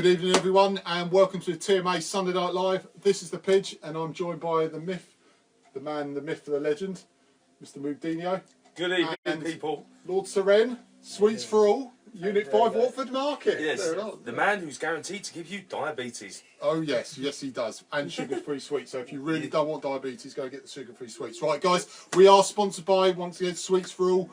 Good evening, everyone, and welcome to the TMA Sunday Night Live. This is the Pidge, and I'm joined by the myth, the man, the myth, the legend, Mr. Deano. Good evening, people. Lord Seren, Sweets for All, Unit 5, Watford Market. Yes, the man who's guaranteed to give you diabetes. Oh, yes, yes, he does. And sugar-free sweets. So if you really don't want diabetes, go get the sugar-free sweets. Right, guys, we are sponsored by, once again, Sweets for All,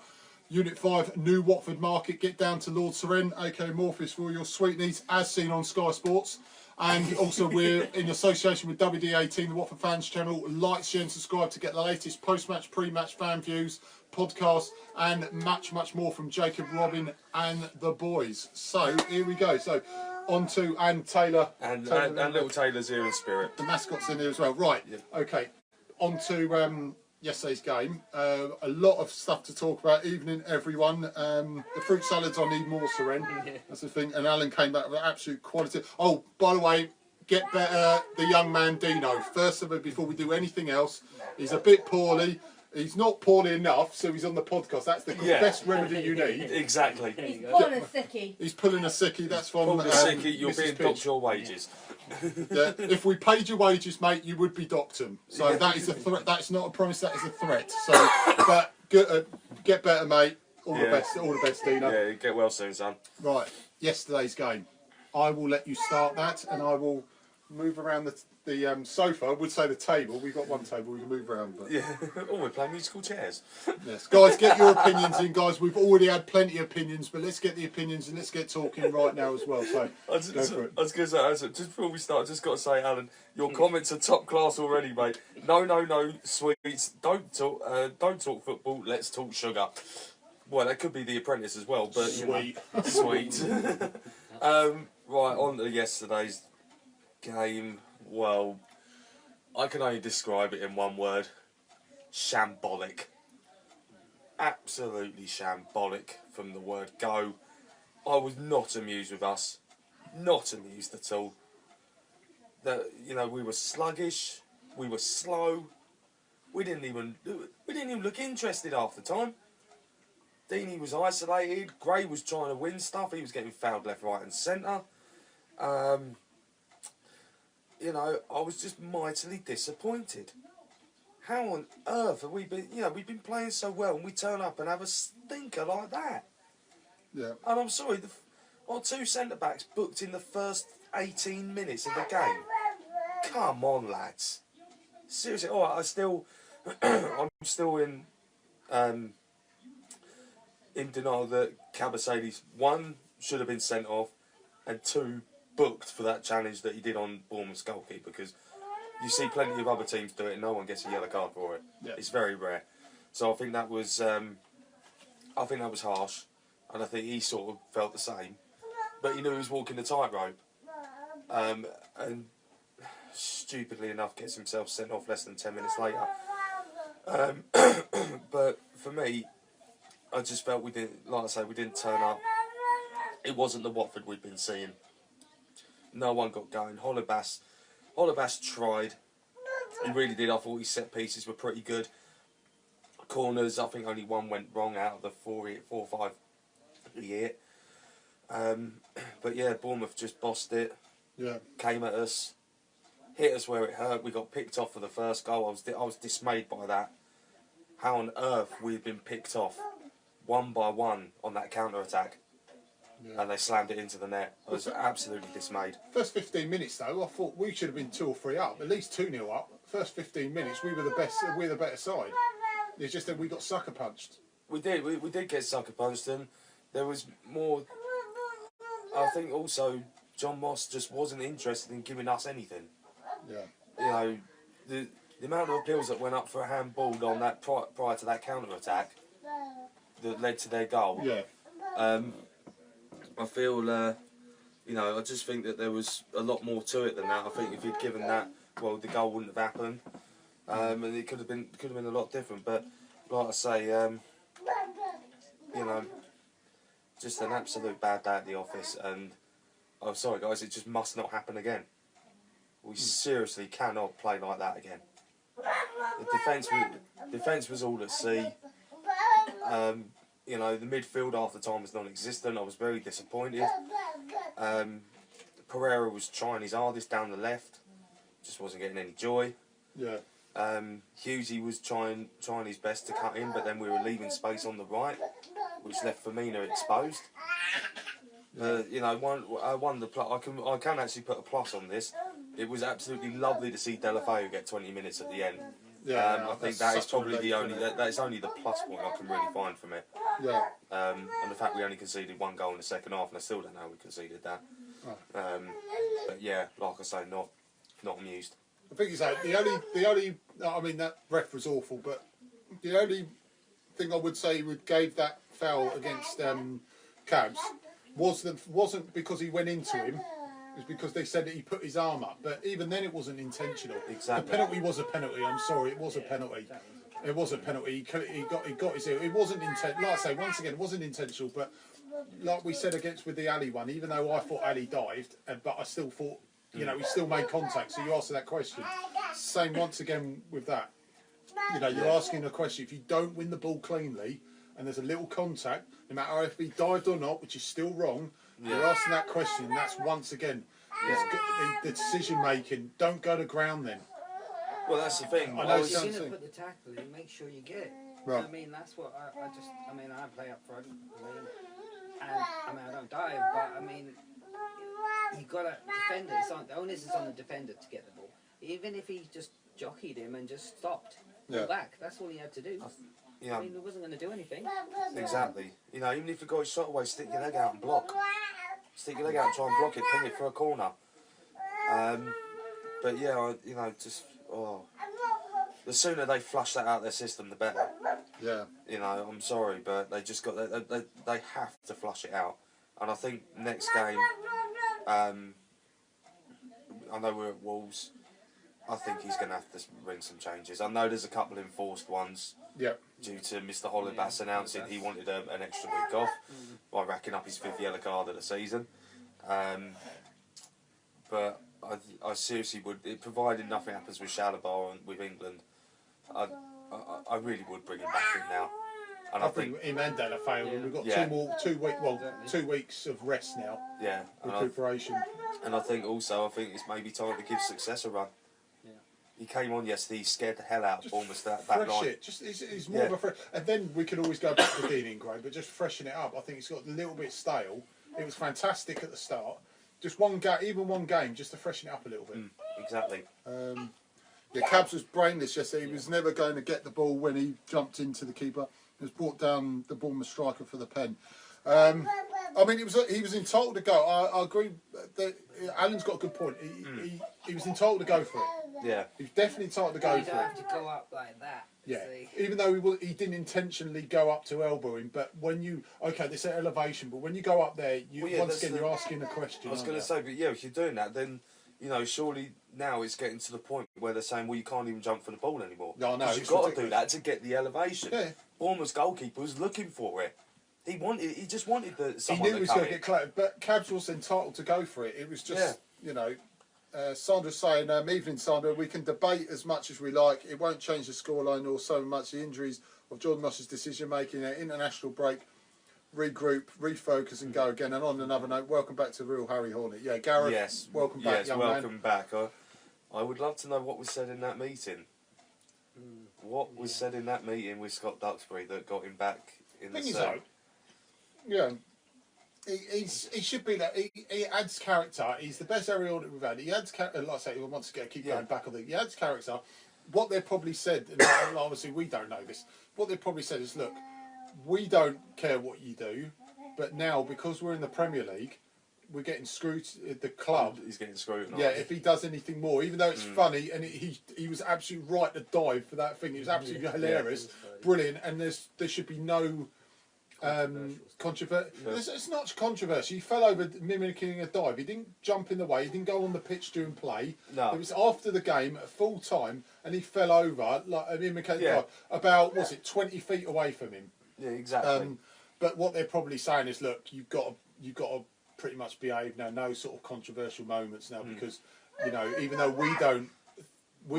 Unit 5, New Watford Market. Get down to Lord Seren, aka Morpheus, for all your sweet needs, as seen on Sky Sports. And also, we're in association with WD18, the Watford Fans Channel. Like, share, and subscribe to get the latest post-match, pre-match fan views, podcasts, and much more from Jacob, Robin, and the boys. So here we go. So on to Taylor and little Taylor's here in spirit. The mascot's in here as well. Right. Yeah. Okay. On to yesterday's game. A lot of stuff to talk about. Evening, everyone. The fruit salads I need more, Seren. That's the thing. And Alan came back with absolute quality. Oh, by the way, get better, the young man Deano. First of all, before we do anything else, he's a bit poorly. He's not poorly enough, so he's on the podcast. That's the best remedy you need. Exactly. He's pulling a sickie. He's pulling a sickie. That's from Pulling a sickie, you're Mrs. being Pidge. docked your wages. Yeah, if we paid your wages, mate, you would be docked them. So that is a threat. That's not a promise. That is a threat. So, but get better, mate. All the best. All the best, Dino. Yeah, get well soon, son. Right. Yesterday's game. I will let you start that, and I will move around the sofa. I would say the table. We've got one table we can move around. But Yeah. Oh, we're playing musical chairs. yes, guys, get your opinions in, guys. We've already had plenty of opinions, but let's get the opinions and let's get talking right now as well. So I was going to say, just before we start, I just got to say, Alan, your comments are top class already, mate. No, sweets. Don't talk football. Let's talk sugar. Well, that could be The Apprentice as well, but sweet, sweet. Right, on to yesterday's game. Well, I can only describe it in one word. Shambolic. Absolutely shambolic from the word go. I was not amused with us. Not amused at all. We were sluggish. We were slow. We didn't even look interested half the time. Deanie was isolated. Gray was trying to win stuff. He was getting fouled left, right and centre. I was just mightily disappointed. How on earth have we been, we've been playing so well and we turn up and have a stinker like that? Yeah. And I'm sorry, our two centre-backs booked in the first 18 minutes of the game. Come on, lads. Seriously, all right, I'm still in denial that Cabasades, one, should have been sent off, and two, booked for that challenge that he did on Bournemouth's goalkeeper, because you see plenty of other teams do it and no one gets a yellow card for it. Yeah. It's very rare. So I think that was harsh, and I think he sort of felt the same. But he knew he was walking the tightrope, and stupidly enough gets himself sent off less than 10 minutes later. But for me, I just felt we didn't turn up. It wasn't the Watford we'd been seeing. No one got going. Hollebass tried. He really did. I thought his set pieces were pretty good. Corners, I think only one went wrong out of the four or five he hit. But yeah, Bournemouth just bossed it. Yeah. Came at us. Hit us where it hurt. We got picked off for the first goal. I was dismayed by that. How on earth we've been picked off one by one on that counter-attack. Yeah. And they slammed it into the net. I was absolutely dismayed. First 15 minutes, though, I thought we should have been 2 or 3 up, at least 2-0 up. First 15 minutes, we were the best. We're the better side. It's just that we got sucker punched. We did. We did get sucker punched, and there was more. I think also John Moss just wasn't interested in giving us anything. Yeah. The amount of appeals that went up for a handball on that prior to that counter attack that led to their goal. Yeah. I feel, I just think that there was a lot more to it than that. I think if you'd given that, well, the goal wouldn't have happened, and it could have been a lot different. But like I say, just an absolute bad day at the office, and I'm sorry, guys, it just must not happen again. We seriously cannot play like that again. The defence was all at sea. The midfield half the time was non-existent. I was very disappointed. Pereira was trying his hardest down the left, just wasn't getting any joy. Yeah. Hughesy was trying his best to cut in, but then we were leaving space on the right, which left Firmino exposed. You know, one the plus. I can actually put a plus on this. It was absolutely lovely to see Delafeu get 20 minutes at the end. Yeah, I think that is probably the only that is only the plus point I can really find from it. Yeah. And the fact we only conceded 1 goal in the second half, and I still don't know how we conceded that. Oh. But yeah, like I say, not amused. I think it's like the only. I mean, that ref was awful, but the only thing I would say would gave that foul against Cabs wasn't because he went into him. It was because they said that he put his arm up, but even then it wasn't intentional. Exactly. The penalty was a penalty. I'm sorry, it was a penalty. It was a penalty. He got his. It wasn't intentional. Like I say, once again, it wasn't intentional. But like we said with the Ali one, even though I thought Ali dived, but I still thought, you know, he still made contact. So you asked that question. Same once again with that. You know, you're asking a question. If you don't win the ball cleanly and there's a little contact, no matter if he dived or not, which is still wrong, you're asking that question. And that's once again the decision making. Don't go to ground then. Well, that's the thing. I know If you're going to put the tackle in, make sure you get it. Right. I mean, that's what I mean, I play up front. I mean, I don't dive, but I mean, you got to defend it. The onus is on the defender to get the ball. Even if he just jockeyed him and just stopped, pull back. That's all he had to do. Yeah. I mean, he wasn't going to do anything. Exactly. You know, even if the guy's shot away, stick your leg out and block. Stick your leg out and try and block it, ping it for a corner. But yeah, you know, just the sooner they flush that out of their system, the better. Yeah. You know, I'm sorry, but they just got they have to flush it out. And I think next game, I know we're at Wolves. I think he's going to have to bring some changes. I know there's a couple of enforced ones. Yeah. Due to Mr. Hollybass announcing he wanted an extra week off by racking up his 5th yellow card of the season. But I seriously would, provided nothing happens with Shalabar and with England, I really would bring him back in now. And I think him and Delafeu, we've got 2 weeks of rest now. Yeah. Recuperation. And I think it's maybe time to give Success a run. He came on yesterday, he scared the hell out of almost that night. Fresh it, just it's more of a fresh. And then we could always go back to Deano and Gray, but just freshen it up. I think it's got a little bit stale. It was fantastic at the start. Just one game, just to freshen it up a little bit. Exactly. Yeah, Cabs was brainless yesterday. He was never going to get the ball when he jumped into the keeper. He was brought down the Bournemouth striker for the pen. I mean, he was entitled to go. I agree. Alan's got a good point. He was entitled to go for it. Yeah. He was definitely entitled to go You for don't it. have to go up like that. Yeah. See? Even though he didn't intentionally go up to elbow him, but when you this at elevation, but when you go up there, once again you're asking a question. I was going to say, but yeah, if you're doing that, then you know, surely now it's getting to the point where they're saying, well, you can't even jump for the ball anymore. No, no, you've got to do that to get the elevation. Yeah. Bournemouth's goalkeeper was looking for it. He just wanted He someone knew he was going to get close, but Cabs was entitled to go for it. It was just, you know, Sandra's saying, evening Sandra, we can debate as much as we like. It won't change the scoreline or so much the injuries of Jordan Moss's decision making, an international break, regroup, refocus and go again. And on another note, welcome back to Real Harry Hornet. Yeah, Gareth, yes, welcome back, young welcome man. back. I would love to know what was said in that meeting. What was said in that meeting with Scott Duxbury that got him back in the set? Yeah, he should be that. He adds character. He's the best Harry Hornet we've had. He adds character. Like I say, he wants to keep going back on the. He adds character. What they probably said, and obviously we don't know this. What they probably said is, look, we don't care what you do, but now because we're in the Premier League, we're getting screwed. The club, he's getting scrutinised. Yeah, if he does anything more, even though it's funny, and he was absolutely right to dive for that thing. It was absolutely hilarious, brilliant, and there should be no controversy. It's not controversy. He fell over mimicking a dive. He didn't jump in the way. He didn't go on the pitch during play. No. It was after the game at full time, and he fell over like a mimicking dive about 20 feet away from him. Yeah, exactly. But what they're probably saying is, look, you've got to pretty much behave now. No sort of controversial moments now, because you know, even though we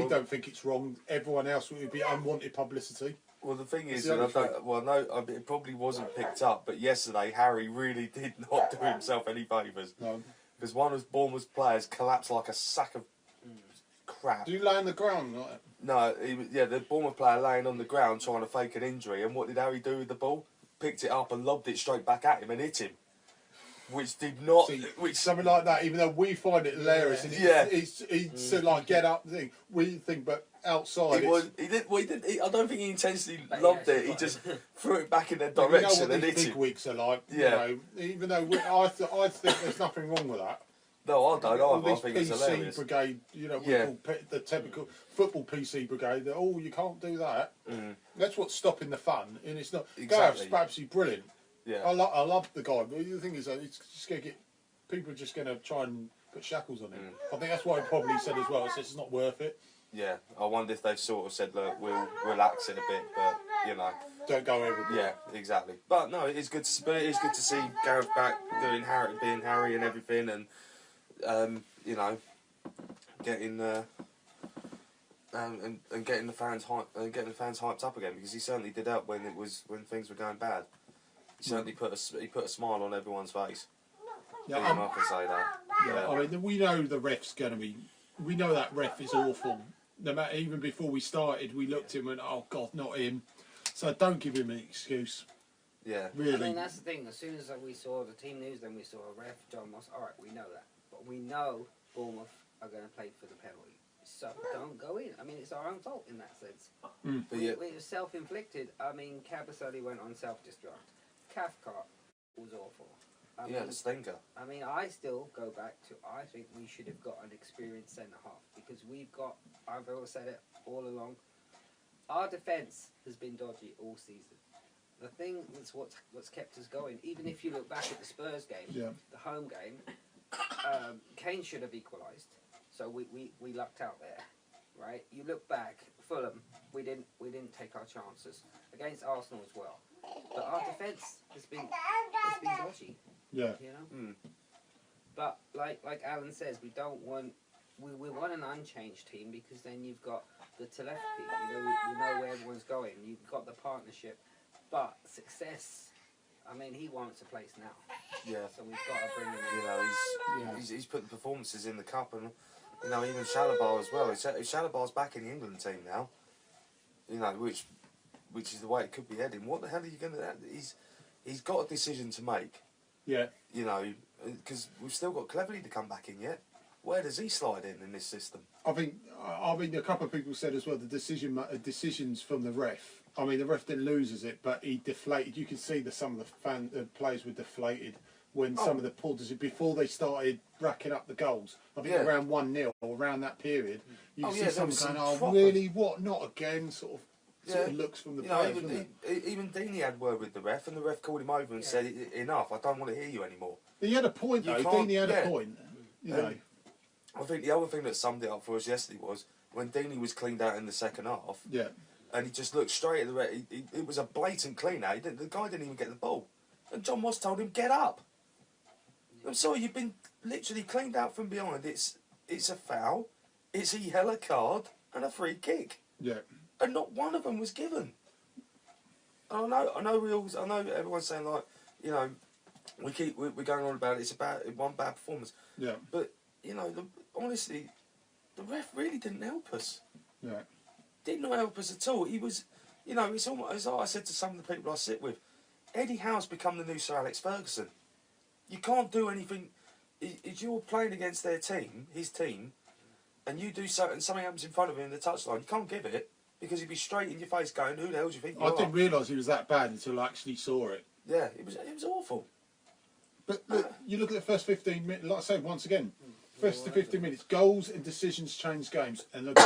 don't think it's wrong, everyone else would be unwanted publicity. Well, the thing is, it probably wasn't picked up, but yesterday Harry really did not do himself any favours. No. because one of Bournemouth's players collapsed like a sack of crap. Do you lay on the ground? Like, No, the Bournemouth player laying on the ground trying to fake an injury, and what did Harry do with the ball? Picked it up and lobbed it straight back at him and hit him. Which did not... see, something like that, even though we find it hilarious, and it's to like get up thing, we think, but outside... He didn't, I don't think he intentionally lobbed it, he just threw it back in their direction and hit big him. wigs are like, Yeah. you know, even though I think there's nothing wrong with that. No, I don't All either. I this think it's PC hilarious. brigade, you know, we call the typical football PC brigade. That you can't do that. That's what's stopping the fun, and it's not. Exactly. Gareth's absolutely brilliant. Yeah. I love the guy, but the thing is, it's just gonna get people are just gonna try and put shackles on him. I think that's why he probably said as well. It's not worth it. Yeah, I wonder if they've sort of said, look, we'll relax it a bit, but you know, don't go overboard. Yeah, exactly. But no, it's good to see Gareth back being Harry and everything, and you know, getting and getting the fans hyped up again, because he certainly did help when things were going bad. He certainly put a smile on everyone's face. Yeah, I can say that. Yeah, I mean, we know the ref's going to be. We know that ref is awful. No matter, even before we started, we looked at him and went, "Oh God, not him." So don't give him an excuse. Yeah. Really. I mean, that's the thing. As soon as we saw the team news, then we saw a ref, John Moss. All right, we know that, but we know Bournemouth are going to play for the penalty. So don't go in. I mean, it's our own fault in that sense. It was self-inflicted. I mean, Cabasoli went on self-destruct. Cathcart was awful. I mean, the stinker. I mean, I still go back to, I think we should have got an experienced centre-half, because we've got, I've always said it all along, our defence has been dodgy all season. The thing that's what's kept us going, even if you look back at the Spurs game, the home game, Kane should have equalised, so we lucked out there, right? You look back, Fulham, we didn't take our chances against Arsenal as well, but our defence has been dodgy. Yeah. You know. But like Alan says, we want an unchanged team, because then you've got the telepathy. You know where everyone's going. You've got the partnership. But success, I mean, he wants a place now. Yeah. So we've got to bring him in. You know, he's putting performances in the cup, and you know, even Shalabar as well. Shalabar's back in the England team now. You know, which is the way it could be heading. What the hell are you going to? He's got a decision to make. Yeah. You know, because we've still got Cleverley to come back in yet. Where does he slide in this system? I think a couple of people said as well, the decisions from the ref. I mean, the ref didn't lose as it, but he deflated. You can see that some of the players were deflated when some of the poor decisions, before they started racking up the goals. I think around 1-0 or around that period, you can see someone going, "Oh, really? What? Not again?" Sort of looks from the players. Even Deany had word with the ref, and the ref called him over and said, "Enough! I don't want to hear you anymore." He had a point though. Deany had a point. You know. I think the other thing that summed it up for us yesterday was when Deany was cleaned out in the second half. Yeah. And he just looked straight at the ref. It was a blatant clean out. The guy didn't even get the ball, and John Moss told him, "Get up." I'm sorry, you've been literally cleaned out from behind. It's a foul, it's a yellow card, and a free kick. Yeah. And not one of them was given. And I know everyone's saying, like, you know, we're going on about it's about one bad performance. Yeah. But you know, honestly, the ref really didn't help us. Yeah. Did not help us at all. He was, you know, it's almost as I said to some of the people I sit with, Eddie Howe's become the new Sir Alex Ferguson. You can't do anything. If you're playing against their team, his team, and you do something happens in front of him in the touchline, you can't give it, because he'd be straight in your face going, "Who the hell do you think you are?" I didn't realise he was that bad until I actually saw it. Yeah, it was awful. But look, you look at the first 15 minutes, like I say, once again, first to 15 minutes, goals and decisions change games. And look,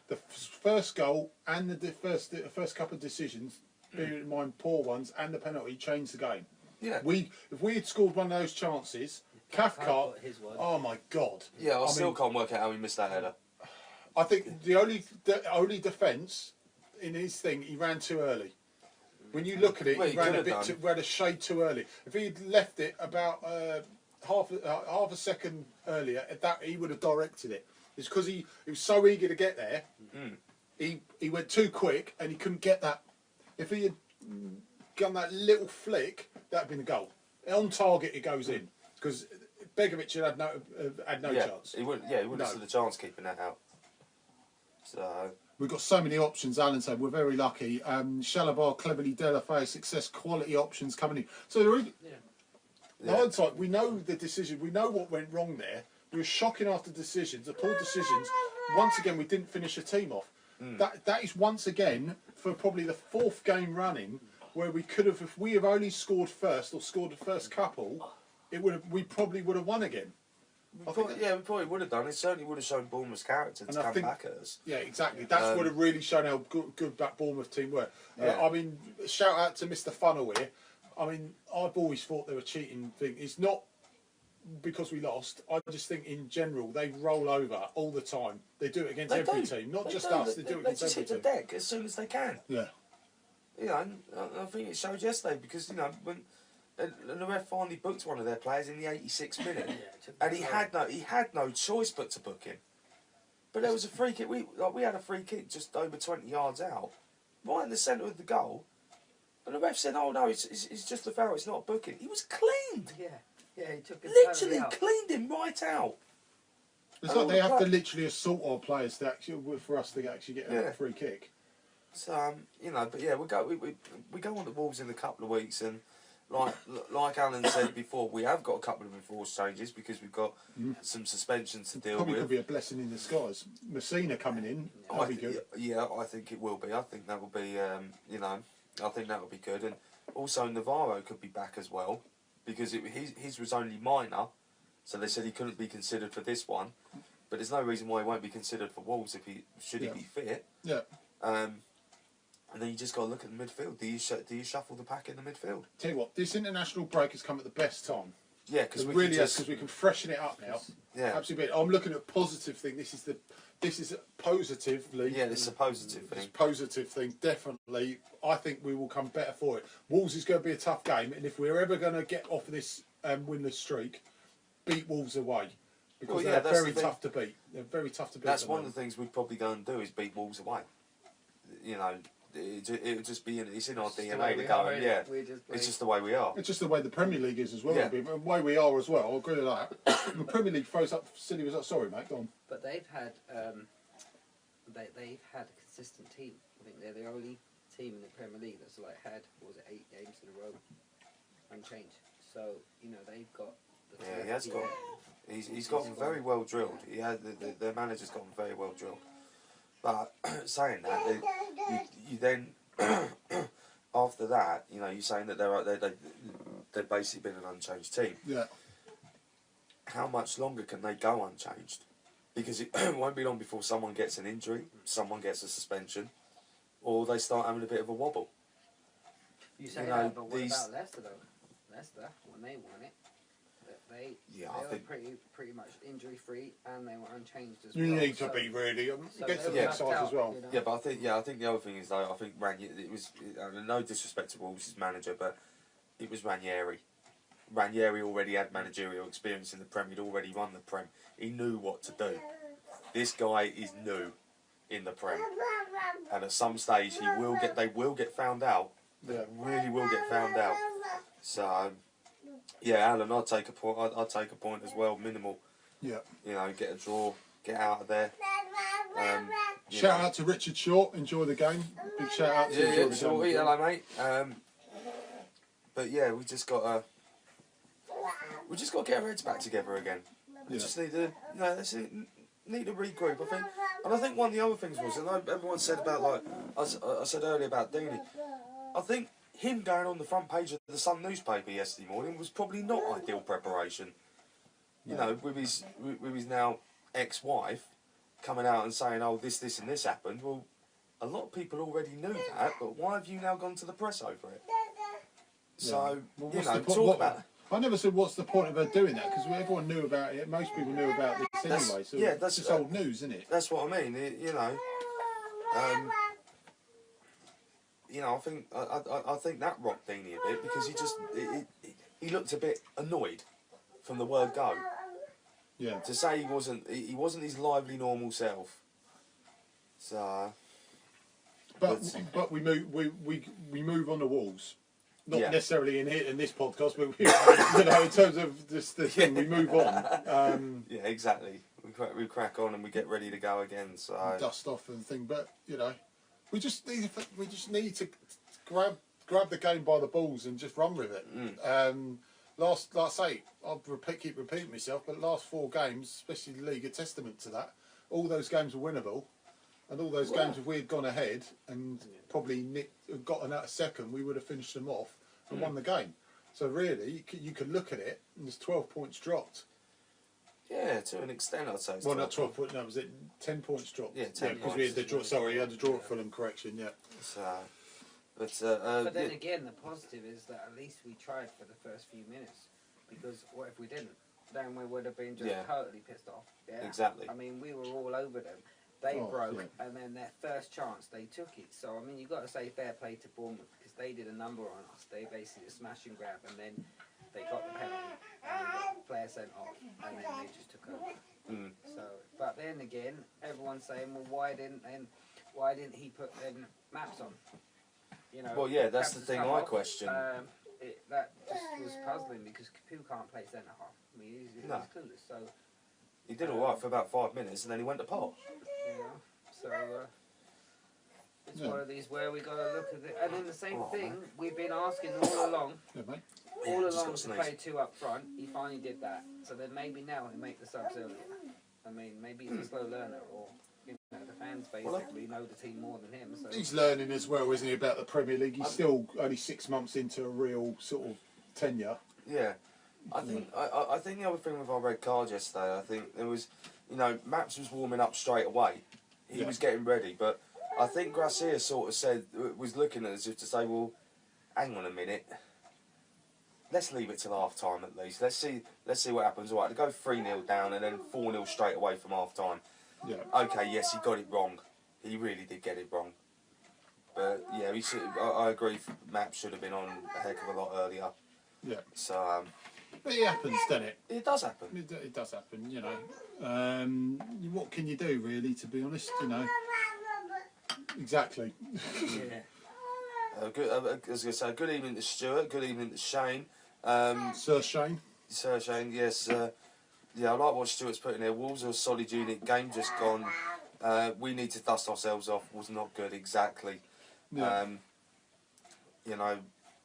the first goal and the first couple of decisions, bearing in mind poor ones, and the penalty changed the game. Yeah. If we had scored one of those chances, Cathcart, oh my God. Yeah, I still can't work out how he missed that header. I think the only defence in his thing, he ran too early. When you look at it, he ran a shade too early. If he'd left it about half a second earlier, he would have directed it. It's because he was so eager to get there. He went too quick and he couldn't get that. If he had done that little flick, that'd been a goal. On target, it goes in, because Begovic had no chance. He wouldn't have stood a chance keeping that out. So we've got so many options. Alan said we're very lucky. Shalabar, Cleverly, Delafay, Success, quality options coming in. So there is, hindsight, we know the decision. We know what went wrong there. We were shocking after decisions, the poor decisions. Once again, we didn't finish a team off. That is once again for probably the 4th game running where we could have, if we have only scored first or scored the first couple, we probably would have won again. we probably would have done. It certainly would have shown Bournemouth's character to come back at us. Yeah, exactly. That's would have really shown how good that Bournemouth team were. I mean, shout out to Mr. Funnel here. I mean, I've always thought they were cheating thing. It's not because we lost. I just think in general they roll over all the time. They do it against every team, not just us. They do it against every team. They just hit the deck as soon as they can. Yeah. You know, I think it showed yesterday because, you know, when the ref finally booked one of their players in the 86th minute, and he had no choice but to book him. But there was a free kick. We had a free kick just over 20 yards out, right in the centre of the goal, and the ref said, "Oh no, it's just a foul. It's not booking." He was cleaned. Yeah, he took it literally cleaned him right out. It's like they have to literally assault our players to for us to actually get a free kick. So you know, but yeah, we go on the Wolves in a couple of weeks, and like Alan said before, we have got a couple of enforced changes because we've got some suspensions to deal Probably with. could be a blessing in disguise. Messina coming in, that'll be good. Yeah, I think it will be. I think that will be, you know, I think that will be good. And also Navarro could be back as well because his was only minor, so they said he couldn't be considered for this one. But there's no reason why he won't be considered for Wolves if he be fit. Yeah. And then you just got to look at the midfield. Do you shuffle the pack in the midfield? Tell you what, this international break has come at the best time. Yeah, because we really because we can freshen it up now. Yeah, absolutely. I'm looking at a positive thing. This is positively. Yeah, this is a positive thing. It's a positive thing, definitely. I think we will come better for it. Wolves is going to be a tough game, and if we're ever going to get off of this winless streak, beat Wolves away because they're very tough to beat. They're very tough to beat. That's one of the things we'd probably go and do is beat Wolves away. You know. It would just be it's in our DNA to go. It's just the way we are. It's just the way the Premier League is as well. Yeah. The way we are as well. I'll agree with that. The Premier League throws up silly results. Sorry, mate. Go on. But they've had they've had a consistent team. I think they're the only team in the Premier League that's had 8 games in a row unchanged. So you know they've got. He has got. He's gotten very well drilled. He had their manager's gotten very well drilled. But saying that, you then after that, you know, you're saying that they've basically been an unchanged team. Yeah. How much longer can they go unchanged? Because it won't be long before someone gets an injury, someone gets a suspension, or they start having a bit of a wobble. You say that, but what about Leicester though? Leicester, when they won it, they were pretty much injury free and they were unchanged as well. You need to be really get to the next side as well. You know? Yeah, but I think the other thing is though, I think Ranieri, no disrespect to Wolves' manager, but it was Ranieri. Ranieri already had managerial experience in the Prem. He'd already run the Prem. He knew what to do. This guy is new in the Prem, and at some stage they will get found out. They really will get found out. So. Yeah, Alan, I'd take a point. I'd take a point as well, minimal. Yeah. You know, get a draw, get out of there. Shout out to Richard Short. Enjoy the game. Big shout out to Richard Short. Hello, mate. But yeah, we just got to get our heads back together again. We just need to, need to regroup. I think one of the other things was, and everyone said about like I said earlier about Deany. I think. Him going on the front page of the Sun newspaper yesterday morning was probably not ideal preparation. You know, with his now ex-wife coming out and saying, "Oh, this, and this happened." Well, a lot of people already knew that, but why have you now gone to the press over it? So, talk about. I never said what's the point of her doing that because everyone knew about it. Most people knew about this anyway. So that's just old news, isn't it? That's what I mean. I think that rocked Deany a bit because he looked a bit annoyed from the word go. Yeah. To say he wasn't his lively normal self. So. But we move on to Wolves. Not Yeah. necessarily in this podcast, but you know, in terms of this the thing, we move on. Yeah, exactly. We crack on and we get ready to go again. So Dust off and thing, but you know, we just need to grab the game by the balls and just run with it. Like I say, I'll keep repeating myself, but last 4 games, especially the league, are testament to that. All those games were winnable, and all those games, if we had gone ahead and probably gotten out a second, we would have finished them off and won the game. So really, you could look at it, and there's 12 points dropped. yeah, to an extent, I'd say. It's Well, not 12 points. No, was it 10 points dropped? Yeah, 10 because we had the draw. Sorry, you had the draw at Fulham. Correction. Yeah. So, but then again, the positive is that at least we tried for the first few minutes. Because what if we didn't? Then we would have been just totally pissed off. Yeah. Exactly. I mean, we were all over them. They broke, and then their first chance, they took it. So, I mean, you've got to say fair play to Bournemouth, because they did a number on us. They basically smash and grab, and then they got the penalty, and we got the player sent off, and then they just took over. So, but then again, everyone's saying, well, why didn't he put them maps on? You know. Well, yeah, that's the thing I question. That just was puzzling, because Capu can't play centre half. I mean, he's clueless. So He did all right for about 5 minutes, and then he went to pot. you know, so it's one of these where we got to look at it. And then the same thing we've been asking all along. Yeah, mate. All just along got to sneeze. play 2 up front. He finally did that. So then maybe now he'll make the subs earlier. I mean, maybe he's a slow learner, or you know, the fans basically know the team more than him. So He's learning as well, isn't he, about the Premier League? He's still only 6 months into a real sort of tenure. Yeah. I think the other thing with our red card yesterday, I think there was, you know, Maps was warming up straight away. He was getting ready, but I think Garcia sort of was looking at us as if to say, well, hang on a minute. Let's leave it till half time at least. Let's see what happens. All right, to go 3-0 down and then 4-0 straight away from half time. Yeah. Okay, yes, he got it wrong. He really did get it wrong. But yeah, he should. I agree. Maps should have been on a heck of a lot earlier. Yeah. So. But it happens, doesn't it? It does happen. It does happen, you know. What can you do, really, to be honest, you know? Exactly. yeah. Good, I was going to say, good evening to Stuart, good evening to Shane. Sir Shane. Sir Shane, yes. Yeah, I like what Stuart's putting there. Wolves are a solid unit, game just gone. We need to dust ourselves off, was not good, exactly. Yeah. You know,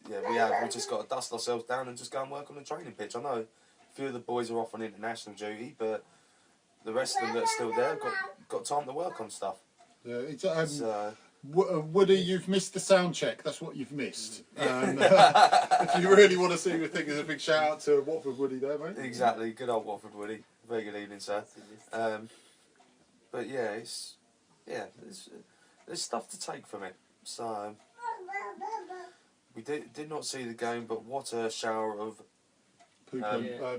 we just got to dust ourselves down and just go and work on the training pitch. I know a few of the boys are off on international duty, but the rest of them that are still there have got time to work on stuff. Yeah, it's, Woody, you've missed the sound check. That's what you've missed. If you really want to see the thing, there's a big shout out to Watford Woody there, mate. Exactly, good old Watford Woody. Very good evening, sir. But yeah, there's stuff to take from it. So we did not see the game, but what a shower of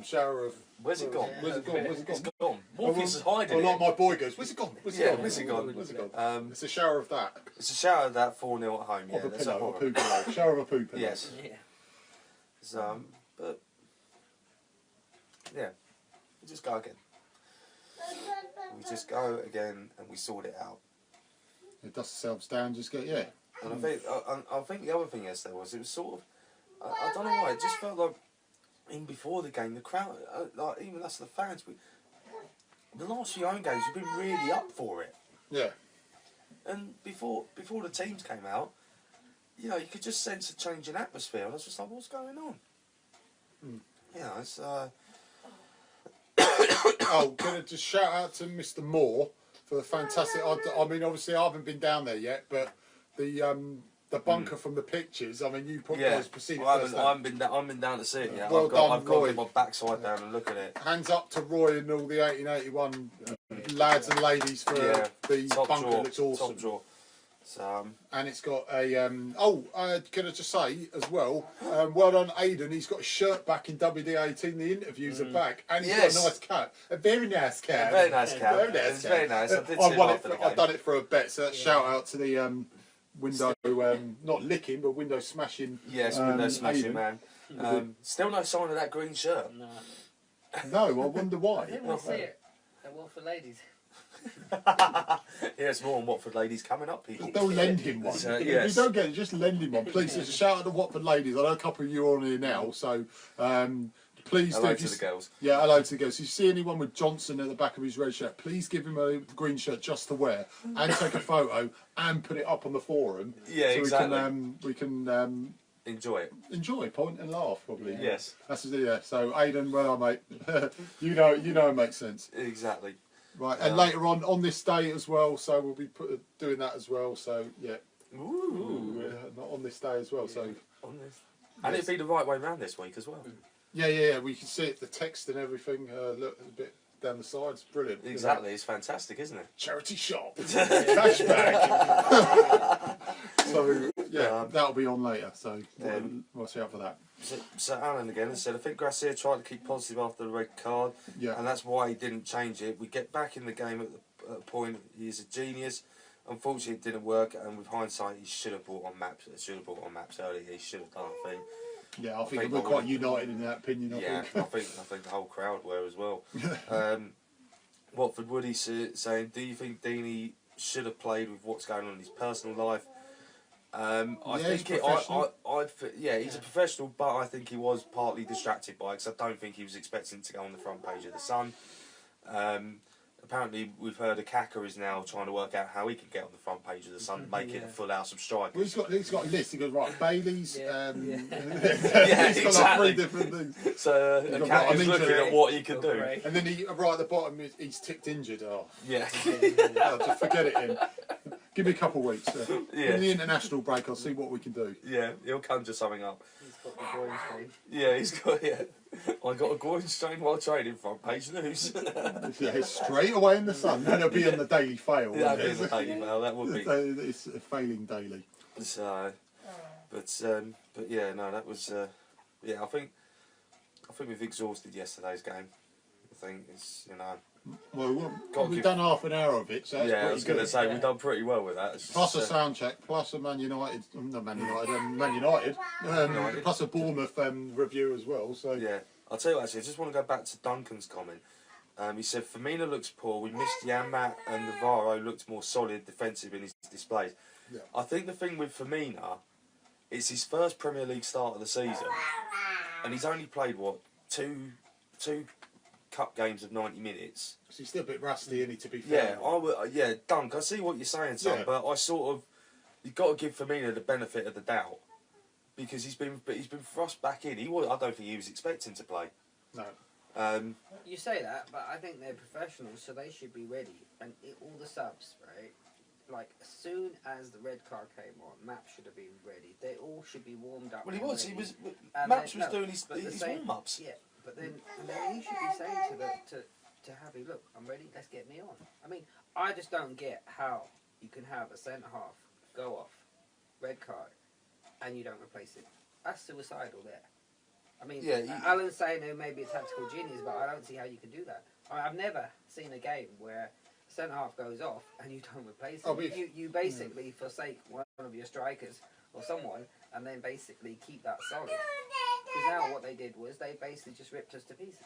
shower of. Where's it gone? Where's it gone? Where's it gone? It's gone. Morpheus is hiding Well, it. like my boy goes, where's it gone? Where's it Yeah, gone? where's it gone? Where's it gone? It's a shower of that. It's a shower of that 4-0 at home. Yeah, Of a that's pillow, a horror. poo pillow. Shower of a poo pillow. Yes. Yeah. So, but yeah, we just go again. We just go again and we sort it out. They dust themselves down, just go, yeah. And I think the other thing yesterday was it was sort of I don't know why it just felt like even before the game the crowd like even us the fans the last few home games we've been really up for it. Yeah. And before the teams came out, you know, you could just sense a change in atmosphere. And I was just like, what's going on? You know, it's Oh, can I just shout out to Mr. Moore for the fantastic. I mean, obviously, I haven't been down there yet, but the bunker from the pictures. I mean, you probably guys proceeded first. I haven't been down to see it yet. Well done, I've got to Roy. get my backside down and look at it. Hands up to Roy and all the 1881 lads and ladies for the Top bunker. draw, Looks awesome. Top draw. So, And it's got a can I just say as well, well done Aidan, he's got a shirt back in WD18, the interviews are back, and he's got a nice cap, a very nice cap. very nice cap. Very nice It's cap. very nice. I did see I it won after the game. I've done it for a bet, so that's shout out to the window, not licking, but window smashing. Yes, window smashing, Aidan. man. Still no sign of that green shirt. No. No, I wonder I why. didn't want to see it. They're all for ladies. Here's more on Watford ladies coming up, people. They'll lend him one. Yes. If you don't get it, just lend him one, please. There's a shout out to Watford ladies. I know a couple of you are on here now, so please Hello do. to the girls. Yeah, hello to the girls. If you see anyone with Johnson at the back of his red shirt, please give him a green shirt just to wear and take a photo and put it up on the forum. Yeah, so exactly. We can Enjoy it. enjoy, point and laugh, probably. Yes. That's yeah. So Aidan, well, mate, you know it makes sense. Exactly. Right, and later on this day as well, so we'll be doing that as well. So yeah, not on this day as well. So On this. And it'd be the right way round this week as well. yeah. We can see it, the text and everything. Look a bit down the sides, brilliant. Exactly, it's fantastic, isn't it? Charity shop, cashback. So yeah, that'll be on later. So watch out for that. So Alan again has said, I think Gracia tried to keep positive after the red card, and that's why he didn't change it. We get back in the game at the point he's a genius. Unfortunately, it didn't work, and with hindsight, he should have brought on maps. Earlier. He should have done, I think. Yeah, I think we're quite united in that opinion. I think the whole crowd were as well. Watford Woody saying, do you think Deanie should have played with what's going on in his personal life? I think he's a professional, but I think he was partly distracted by it, because I don't think he was expecting to go on the front page of the Sun. Apparently, we've heard Akaka is now trying to work out how he can get on the front page of the Sun, make it a full house of strikers. Well, he's got a list. He goes, right, Bailey's. He's got like 3 different things. So Akaka's looking at what he can do. And then right at the bottom, he's ticked injured. Oh, yeah. Just forget it, him. Give me a couple of weeks. In the international break, I'll see what we can do. Yeah, he'll conjure something up. He's got the groin strain. Yeah, he's got, I got a groin strain while training, front page news. Yeah, straight away in the Sun. Then it'll be on the Daily Fail. Yeah, that'd be the Daily Mail, that would be. It's a failing daily. So, but yeah, no, that was, I think we've exhausted yesterday's game. I think it's, Well, we've done half an hour of it, so that's I was going to say, we've done pretty well with that. Plus a sound check, plus a Man United, plus a Bournemouth review as well. So yeah, I'll tell you what, actually, I just want to go back to Duncan's comment. He said, Firmino looks poor, we missed Yanmat, and Navarro looked more solid defensive in his displays. Yeah. I think the thing with Firmino, it's his first Premier League start of the season, and he's only played, two cup games of 90 minutes. So he's still a bit rusty, isn't he, to be fair? Dunk, I see what you're saying, son, but I you've got to give Firmino the benefit of the doubt, because he's been thrust back in. I don't think he was expecting to play. No. You say that, but I think they're professionals, so they should be ready. And all the subs, right? Like, as soon as the red card came on, Maps should have been ready. They all should be warmed up. Well, Maps was doing his warm-ups. Yeah. But then he should be saying to Javi, look, I'm ready, let's get me on. I mean, I just don't get how you can have a centre-half go off, red card, and you don't replace it. That's suicidal there. I mean, Alan's saying maybe a tactical genius, but I don't see how you can do that. I've never seen a game where centre-half goes off and you don't replace it. You basically forsake one of your strikers or someone and then basically keep that solid. Because now what they did was they basically just ripped us to pieces.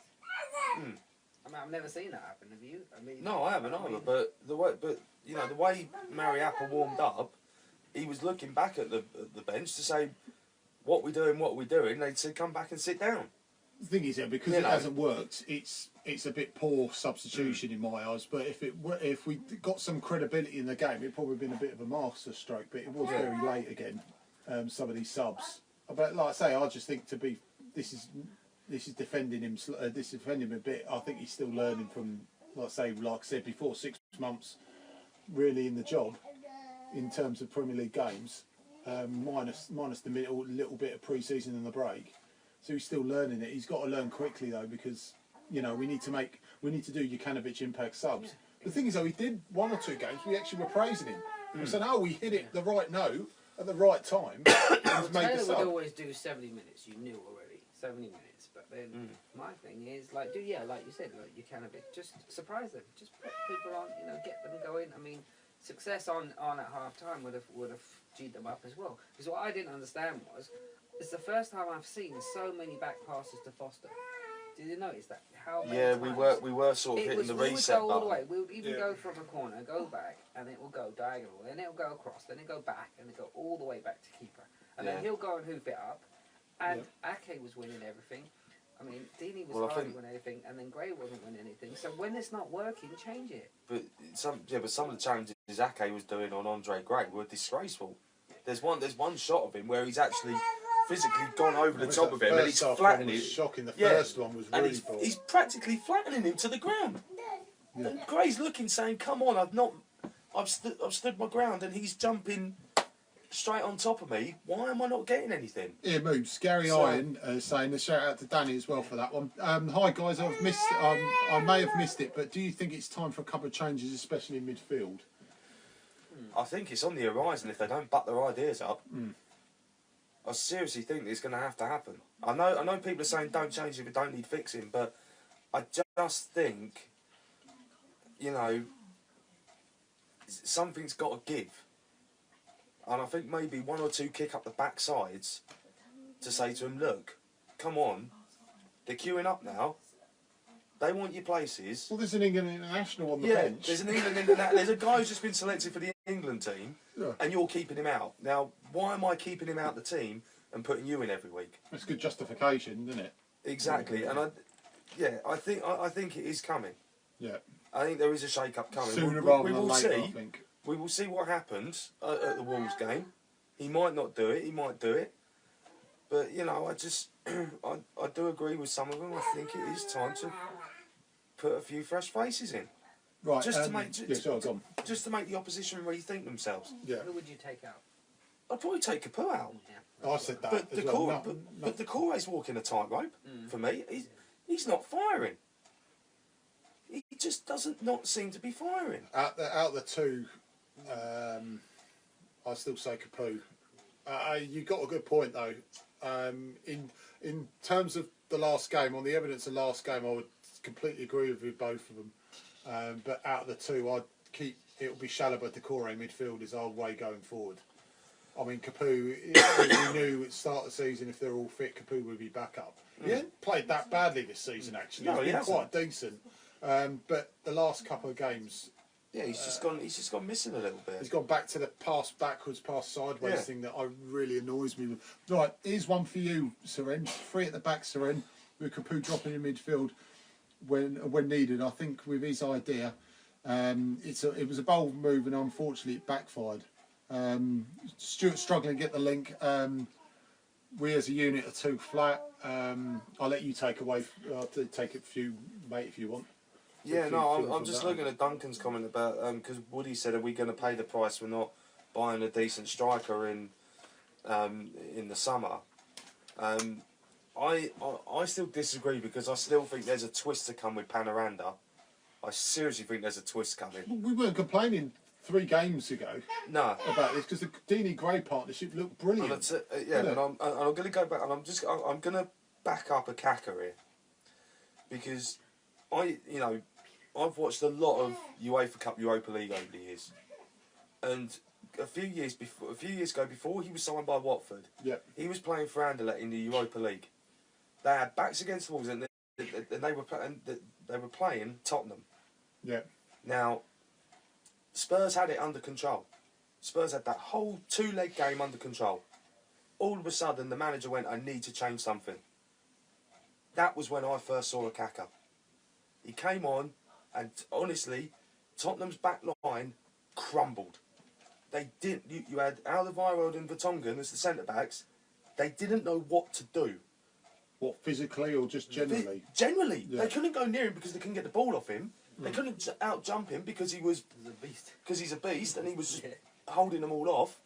I mean, I've never seen that happen. Have you? I mean, no, I haven't either. But the way Mariappa warmed up, he was looking back at the bench to say, "What we doing? What we doing?" They'd say, "Come back and sit down." The thing is, because it hasn't worked, it's a bit poor substitution in my eyes. But if we got some credibility in the game, it'd probably been a bit of a master stroke. But it was very late again. Some of these subs. But like I say, I just think this is defending him. This is defending him a bit. I think he's still learning from, like I said before, 6 months really in the job in terms of Premier League games, minus the little bit of pre-season and the break. So he's still learning it. He's got to learn quickly though, because we need to do Jukanovic impact subs. The thing is though, he did 1 or 2 games. We actually were praising him. We said, we hit it the right note at the right time. Taylor would always do 70 minutes. You knew already 70 minutes. But then my thing is like you said, like Jukanovic, just surprise them. Just put people on. Get them going. I mean, success on at half time would have G'd them up as well. Because what I didn't understand was, it's the first time I've seen so many back passes to Foster. Did you notice that? How many Yeah, times we were sort of hitting the reset we would go all the button. way. We would even go from a corner, go back, and it will go diagonal, then it'll go across, then it'll go back, and it'll go all the way back to keeper. And then he'll go and hoof it up. And Ake was winning everything. I mean, Deany was hardly winning anything, and then Gray wasn't winning anything. So when it's not working, change it. But some of the challenges Ake was doing on Andre Gray were disgraceful. There's one shot of him where he's actually physically gone over the top of him and he's flattening it. Shocking. The first one was really poor. He's practically flattening him to the ground. Yeah. And Gray's looking, saying, "Come on, I've stood my ground," and he's jumping straight on top of me. Why am I not getting anything? Here, Moobs. Gary Iron saying a shout out to Danny as well for that one. Hi guys, I've missed. I may have missed it, but do you think it's time for a couple of changes, especially in midfield? I think it's on the horizon if they don't butt their ideas up. I seriously think it's going to have to happen. I know people are saying don't change if it don't need fixing, but I just think, you know, something's got to give. And I think maybe one or two kick up the backsides to say to them, look, come on, they're queuing up now. They want your places. Well, there's an England international on the bench. There's an England international. There's a guy who's just been selected for the England team, and you're keeping him out. Now, why am I keeping him out the team and putting you in every week? That's good justification, isn't it? Exactly, and I think it is coming. Yeah. I think there is a shake-up coming. Sooner rather than later, I think. We will see what happens at the Wolves game. He might not do it. He might do it. But you know, I do agree with some of them. I think it is time to put a few fresh faces in. Right. Just to make just to make the opposition rethink themselves. Yeah. Who would you take out? I'd probably take Capu out. Yeah. I said that. But as the well. but the Core's walking a tightrope for me. He's not firing. He just doesn't not seem to be firing. Out the two, I still say Capu. You got a good point though. In terms of the last game, on the evidence of last game, I would completely agree with both of them. But out of the two, I'd keep. It'll be Chalobah, Decore midfield is our way going forward. I mean, Capu. We knew at the start of the season if they're all fit, Capu would be back up. He hasn't played that badly this season actually. No, he's been hasn't. quite decent. But the last couple of games. Yeah, he's just gone missing a little bit. He's gone back to the pass backwards, pass sideways thing that really annoys me. Right, here's one for you, Seren. 3 at the back, Seren, with Capu dropping in midfield when needed. I think with his idea, it was a bold move and unfortunately it backfired. Stuart struggling to get the link. We as a unit are too flat. I'll let you take it for you, mate, if you want. Yeah, no, I'm just looking at Duncan's comment about because Woody said, "Are we going to pay the price for not buying a decent striker in the summer?" I still disagree because I still think there's a twist to come with Panoranda. I seriously think there's a twist coming. We weren't complaining 3 games ago about this because the Deany Gray partnership looked brilliant. And I'm going to go back and I'm going to back up a Kaka here because I've watched a lot of UEFA Cup Europa League over the years, and a few years ago, before he was signed by Watford, he was playing for Anderlecht in the Europa League. They had backs against the walls, and they were playing Tottenham. Yeah. Now, Spurs had it under control. Spurs had that whole 2-leg game under control. All of a sudden, the manager went, "I need to change something." That was when I first saw a Kaka. He came on, and honestly, Tottenham's back line crumbled. They didn't. You had Alderweireld and Vertonghen as the centre backs. They didn't know what to do. What, physically or just generally? Generally, they couldn't go near him because they couldn't get the ball off him. They couldn't out jump him because he's a beast, and he was just holding them all off.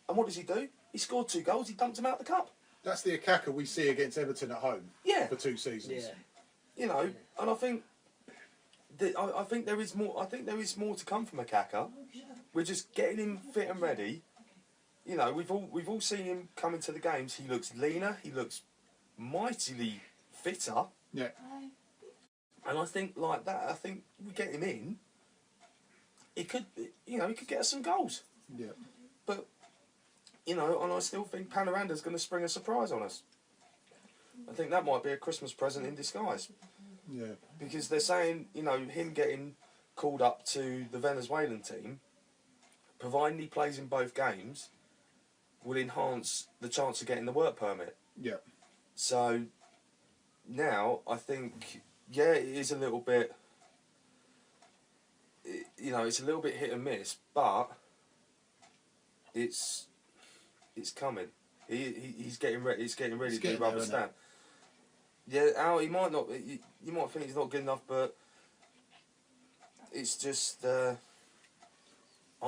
And what does he do? He scored 2 goals. He dunked them out the cup. That's the Akaka we see against Everton at home. Yeah. For 2 seasons. Yeah. You know, and I think I think there is more. I think there is more to come from Akaka. We're just getting him fit and ready. You know, we've all seen him come into the games. He looks leaner. He looks mightily fitter. Yeah. And I think like that. I think we get him in. He could get us some goals. Yeah. But and I still think Panoranda's going to spring a surprise on us. I think that might be a Christmas present in disguise. Yeah. Because they're saying, you know, him getting called up to the Venezuelan team, providing he plays in both games, will enhance the chance of getting the work permit. Yeah. So now I think, yeah, it is a little bit, you know, it's a little bit hit and miss, but it's coming. He's getting ready. He's getting ready to do rubber stamp. Yeah, Al, he might not. You might think he's not good enough, but it's just. I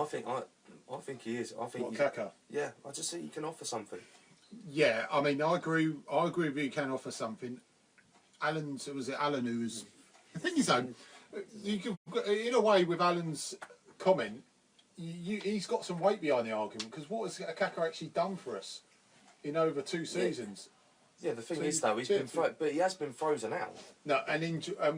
think he is. I think. What, Kaka? Yeah, I just think he can offer something. Yeah, I mean, I agree. I agree with you. Can offer something. Alan's. Was it Alan who was? The thing is, though, you can, in a way, with Alan's comment, he's got some weight behind the argument, because what has Kaka actually done for us in over 2 seasons? Yeah, the thing is though, but he has been frozen out. No, and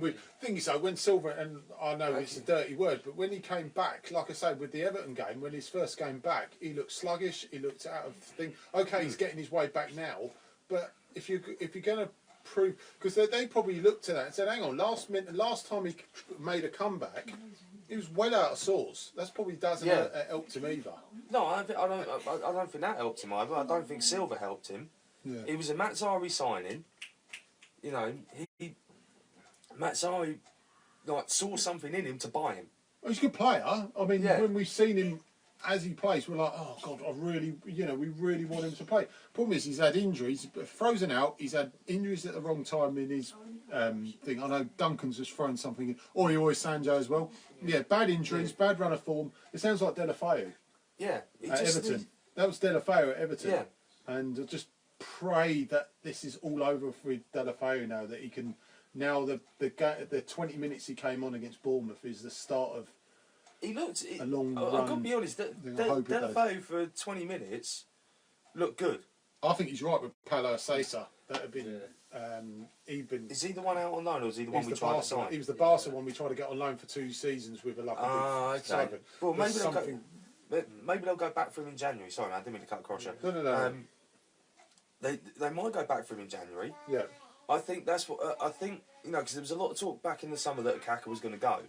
with thing is though, when Silver, and I know it's a dirty word, but when he came back, like I say, with the Everton game, when his first game back, he looked sluggish. He looked out of thing. Okay, he's getting his way back now, but if you're going to prove, because they probably looked at that and said, hang on, last time he made a comeback, he was well out of sorts. That's probably doesn't helped him either. No, I don't think that helped him either. I don't think Silver helped him. Yeah. It was a Matsari signing. You know, Matsari like saw something in him to buy him. Well, he's a good player. I mean, when we've seen him as he plays, we're like, oh God, we really want him to play. Problem is, he's had injuries, frozen out. He's had injuries at the wrong time in his thing. I know Duncan's just thrown something in. Or Sanjo as well. Yeah, bad injuries, bad run of form. It sounds like Delafeu. Yeah, at Everton. That was Delafeu at Everton. Yeah, and just pray that this is all over with Delafeu now. That he can now the 20 minutes he came on against Bournemouth is the start of. He looked a long run. I've got to be honest. Delafeu for 20 minutes looked good. I think he's right with Paulo Cesar. That had been. Is he the one out on loan, or is he the one we tried to sign? He was the Barca one we tried to get on loan for 2 seasons with a big okay. Well, maybe they'll go back for him in January. Sorry, man, I didn't mean to cut across you. No. They might go back for him in January. Yeah. I think that's what I think. You know, because there was a lot of talk back in the summer that Kaka was going to go.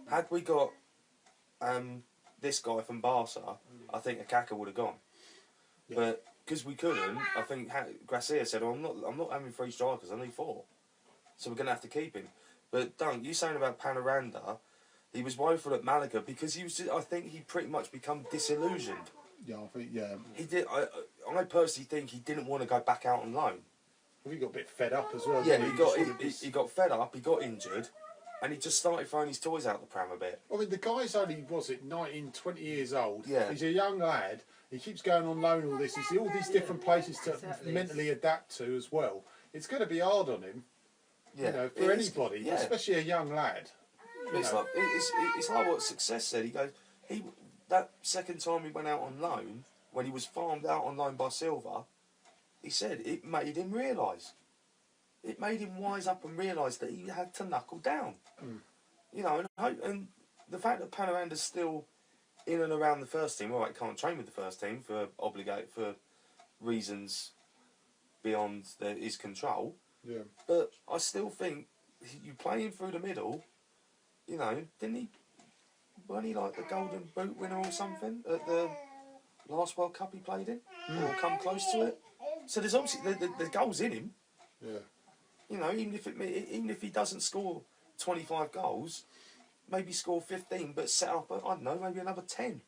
Had we got this guy from Barca, I think Kaka would have gone. Yeah. But because we couldn't, I think Gracia said, "I'm not having 3 strikers. I need 4, so we're going to have to keep him." But Dunk, you saying about Panoranda, he was woeful at Malaga because he was. I think he pretty much become disillusioned. Yeah, I think he did. I personally think he didn't want to go back out on loan. Well, he got a bit fed up as well. Yeah, he got fed up. He got injured, and he just started throwing his toys out the pram a bit. I mean, the guy's only 19, 20 years old. Yeah, he's a young lad. He keeps going on loan. All this. He's all these different places to mentally adapt to as well. It's going to be hard on him. Yeah, you know, for anybody, especially a young lad. It's like what Success said. He goes, that second time he went out on loan, when he was farmed out on loan by Silva, he said it made him realise. It made him wise up and realise that he had to knuckle down. You know, and the fact that Panoranda's still in and around the first team, all right, can't train with the first team for reasons beyond his control. Yeah. But I still think you play him through the middle. You know, weren't he like the Golden Boot winner or something at the last World Cup he played in, or come close to it? So there's obviously the goals in him. Yeah. You know, even if he doesn't score 25 goals, maybe score 15, but set up I don't know, maybe another 10.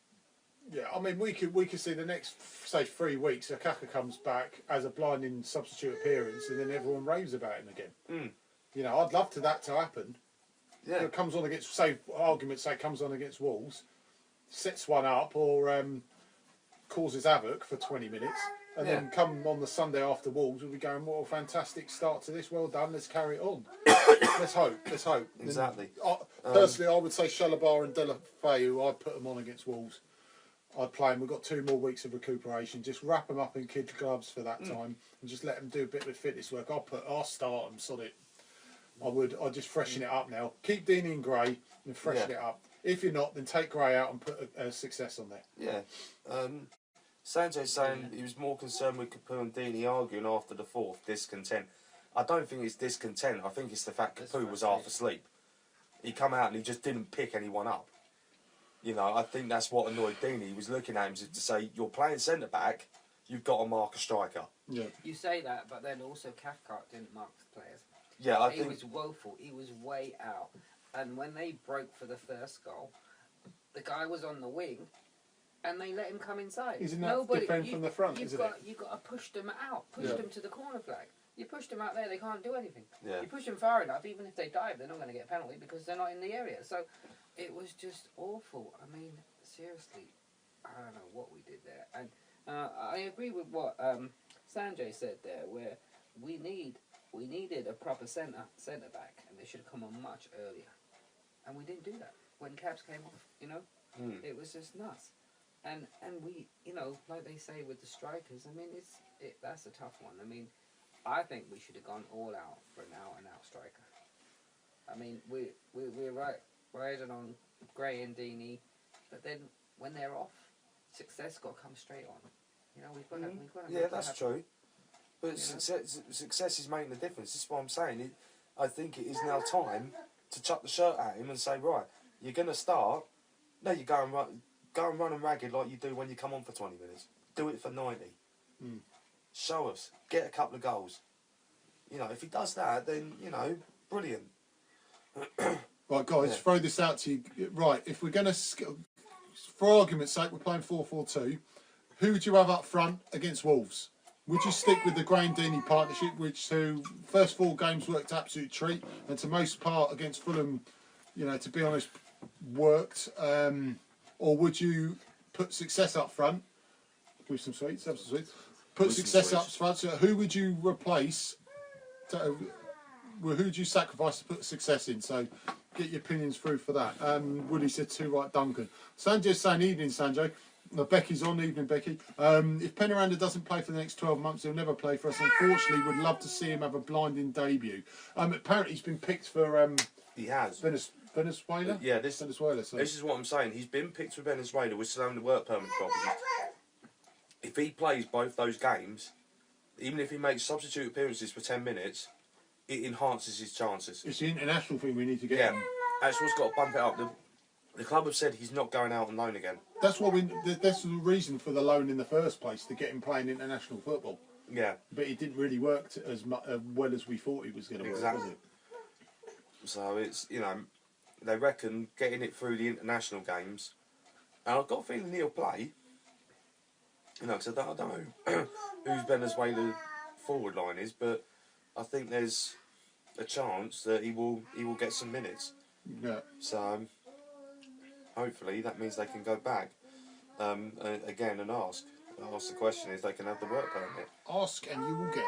Yeah, I mean, we could see the next, say, 3 weeks, Kaka comes back as a blinding substitute appearance, and then everyone raves about him again. You know, I'd love that to happen. Yeah, it comes on against, say, comes on against Wolves, sets one up, or causes havoc for 20 minutes, and then come on the Sunday after Wolves, we'll be going, what a fantastic start to this, well done, let's carry it on. Let's hope. Exactly. Personally, I would say Shalabar and Delafeu, I'd put them on against Wolves. I'd play them. We've got 2 more weeks of recuperation. Just wrap them up in kids' gloves for that time, and just let them do a bit of fitness work. I'll start them, sod it. I'd just freshen it up now. Keep Deany in Gray and freshen it up. If you're not, then take Gray out and put a Success on there. Yeah. Sanjay's saying he was more concerned with Capu and Deany arguing after the fourth, discontent. I don't think it's discontent. I think it's the fact Capu was half asleep. He come out and he just didn't pick anyone up. You know, I think that's what annoyed Deany. He was looking at him to say, you're playing centre-back, you've got to mark a striker. Yeah. You say that, but then also Cathcart didn't mark the players. Yeah, He was woeful. He was way out. And when they broke for the first goal, the guy was on the wing, and they let him come inside. Isn't that defend from the front, isn't it? You've got to push them out. Push them to the corner flag. You push them out there, they can't do anything. Yeah. You push them far enough, even if they dive, they're not going to get a penalty because they're not in the area. So it was just awful. I mean, seriously, I don't know what we did there. And I agree with what Sanjay said there, where we needed a proper centre back, and they should have come on much earlier. And we didn't do that when Cabs came off. You know, it was just nuts. And we, you know, like they say with the strikers, I mean, that's a tough one. I mean, I think we should have gone all out for an out-and-out striker. I mean, we're riding on Gray and Deany, but then when they're off, success got to come straight on. You know, we've got to yeah, that's true. But success is making a difference. This is what I'm saying. I think it is now time to chuck the shirt at him and say, right, you're going to start. No, you go and run and ragged like you do when you come on for 20 minutes. Do it for 90. Show us. Get a couple of goals. You know, if he does that, then, you know, brilliant. Right, guys, throw this out to you. Right, if we're going to, for argument's sake, we're playing 4-4-2. Who would you have up front against Wolves? Would you stick with the Gray and Deany partnership, which to first 4 games worked absolute treat, and to most part against Fulham, you know, to be honest, worked? Or would you put Success up front with some sweets? Have some sweets. Put Success up front. So who would you replace? Who would you sacrifice to put Success in? So get your opinions through for that. Woody said 2 right, Duncan. Sanjay's saying evening, Sanjay. Becky's on, evening Becky. If Penaranda doesn't play for the next 12 months, he'll never play for us. Unfortunately, would love to see him have a blinding debut. Apparently, he's been picked for. He has. Venezuela? Yeah, Venezuela. So. This is what I'm saying. He's been picked for Venezuela. We're still having the work permit problem. If he plays both those games, even if he makes substitute appearances for 10 minutes, it enhances his chances. It's the international thing we need to get. Yeah, that's what's got to bump it up. The club have said he's not going out on loan again. That's what that's the reason for the loan in the first place, to get him playing international football. Yeah. But it didn't really work as well as we thought he was going to work, was it? So it's, you know, they reckon getting it through the international games, and I've got a feeling he'll play. You know, because I don't know whose Venezuela forward line is, but I think there's a chance that he will get some minutes. Yeah. So hopefully that means they can go back again and ask the question if they can have the work permit. Ask and you will get.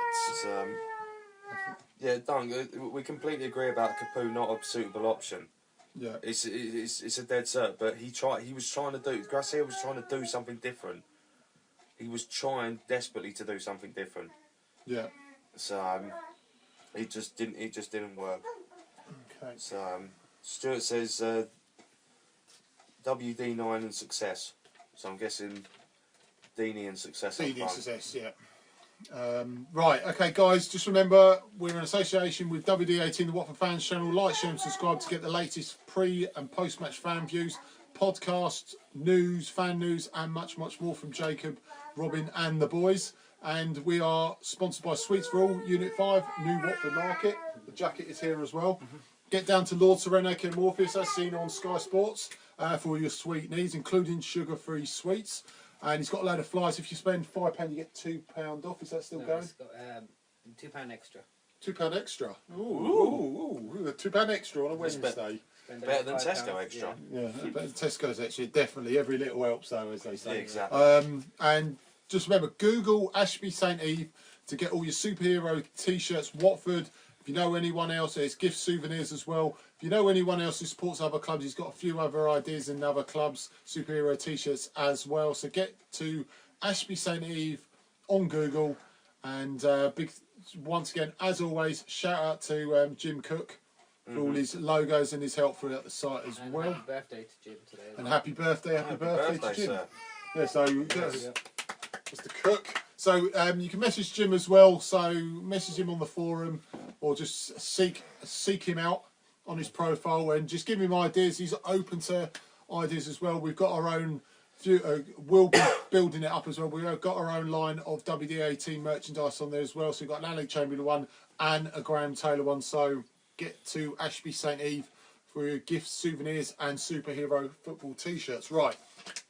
Yeah, Dung, we completely agree about Capu not a suitable option. Yeah. It's a dead cert, but Gracia was trying to do something different. He was trying desperately to do something different. Yeah. So it just didn't work. Okay. So Stuart says WD9 and Success. So I'm guessing Deany and Success. Deany and Success, yeah. Right, okay, guys, just remember we're in association with WD18, the Watford Fans channel. Like, share and subscribe to get the latest pre and post match fan views, podcasts, news, fan news, and much more from Jacob, Robin, and the boys. And we are sponsored by Sweets for All, Unit 5, New Watford Market. The jacket is here as well. Get down to Lord Serenake and Morpheus, as seen on Sky Sports, for all your sweet needs, including sugar-free sweets. And he's got a load of flyers. If you spend £5, you get £2 off. Is that still going? It's got £2 extra. £2 extra. Ooh. £2 extra on a Wednesday. Better than Tesco extra. Yeah, better than Tesco's extra. Definitely. Every little helps, though, as they say. Yeah, exactly. And just remember, Google Ashby St Eve to get all your superhero T-shirts. Watford. If you know anyone else, there's gift souvenirs as well. If you know anyone else who supports other clubs, he's got a few other ideas in other clubs, superhero T-shirts as well. So get to Ashby St Eve on Google. And once again, as always, shout out to Jim Cook for all his logos and his help throughout the site as well. Happy birthday to Jim today. And happy birthday to Jim. Sir. Yeah, so Mr. Cook. So you can message Jim as well. So message him on the forum, or just seek him out on his profile and just give him ideas. He's open to ideas as well. We've got our own. We'll be building it up as well. We've got our own line of WD18 merchandise on there as well. So we've got an Alec Chamberlain one and a Graham Taylor one. So get to Ashby St Eve for your gifts, souvenirs and superhero football t-shirts. Right,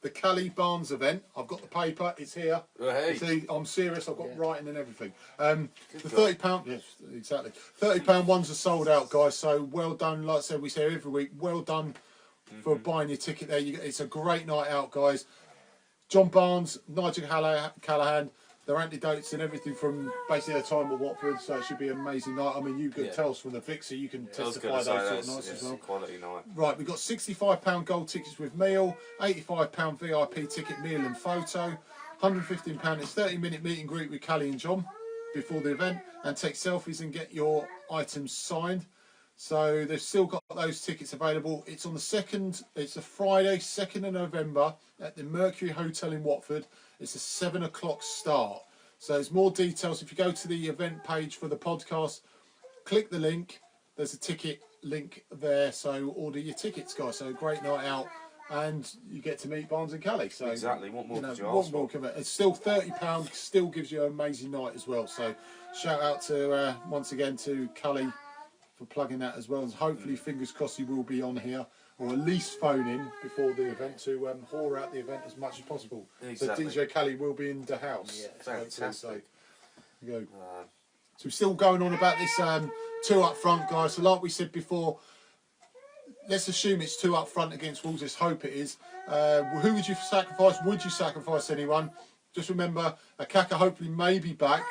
the Callie Barnes event. I've got the paper. It's here. Oh, hey. You see, I'm serious. I've got writing and everything. The £30. Yes, exactly. £30 ones are sold out, guys. So well done. Like I said, we say every week. Well done for buying your ticket there. It's a great night out, guys. John Barnes, Nigel Callahan, their antidotes and everything from basically their time at Watford. So it should be an amazing night. I mean, you can tell us from the Vic, so you can testify those sort of nights as well. Quality night. Right, we've got £65 gold tickets with meal, £85 VIP ticket, meal and photo, £115 is 30-minute meet and greet with Callie and John before the event, and take selfies and get your items signed. So they've still got those tickets available. It's on the 2nd, it's a Friday, 2nd of November at the Mercury Hotel in Watford. It's a 7 o'clock start. So there's more details. If you go to the event page for the podcast, click the link. There's a ticket link there. So order your tickets, guys. So great night out. And you get to meet Barnes and Kelly. So exactly. What more could you ask for? It's still £30. Still gives you an amazing night as well. So shout out to once again to Kelly for plugging that as well, and hopefully fingers crossed he will be on here, or at least phone in before the event to whore out the event as much as possible. Exactly. So DJ Kelly will be in the house. Yeah, fantastic. So we're still going on about this 2 up front, guys. So like we said before, let's assume it's 2 up front against Wolves. Let's hope it is. Who would you sacrifice? Would you sacrifice anyone? Just remember, Akaka hopefully may be back,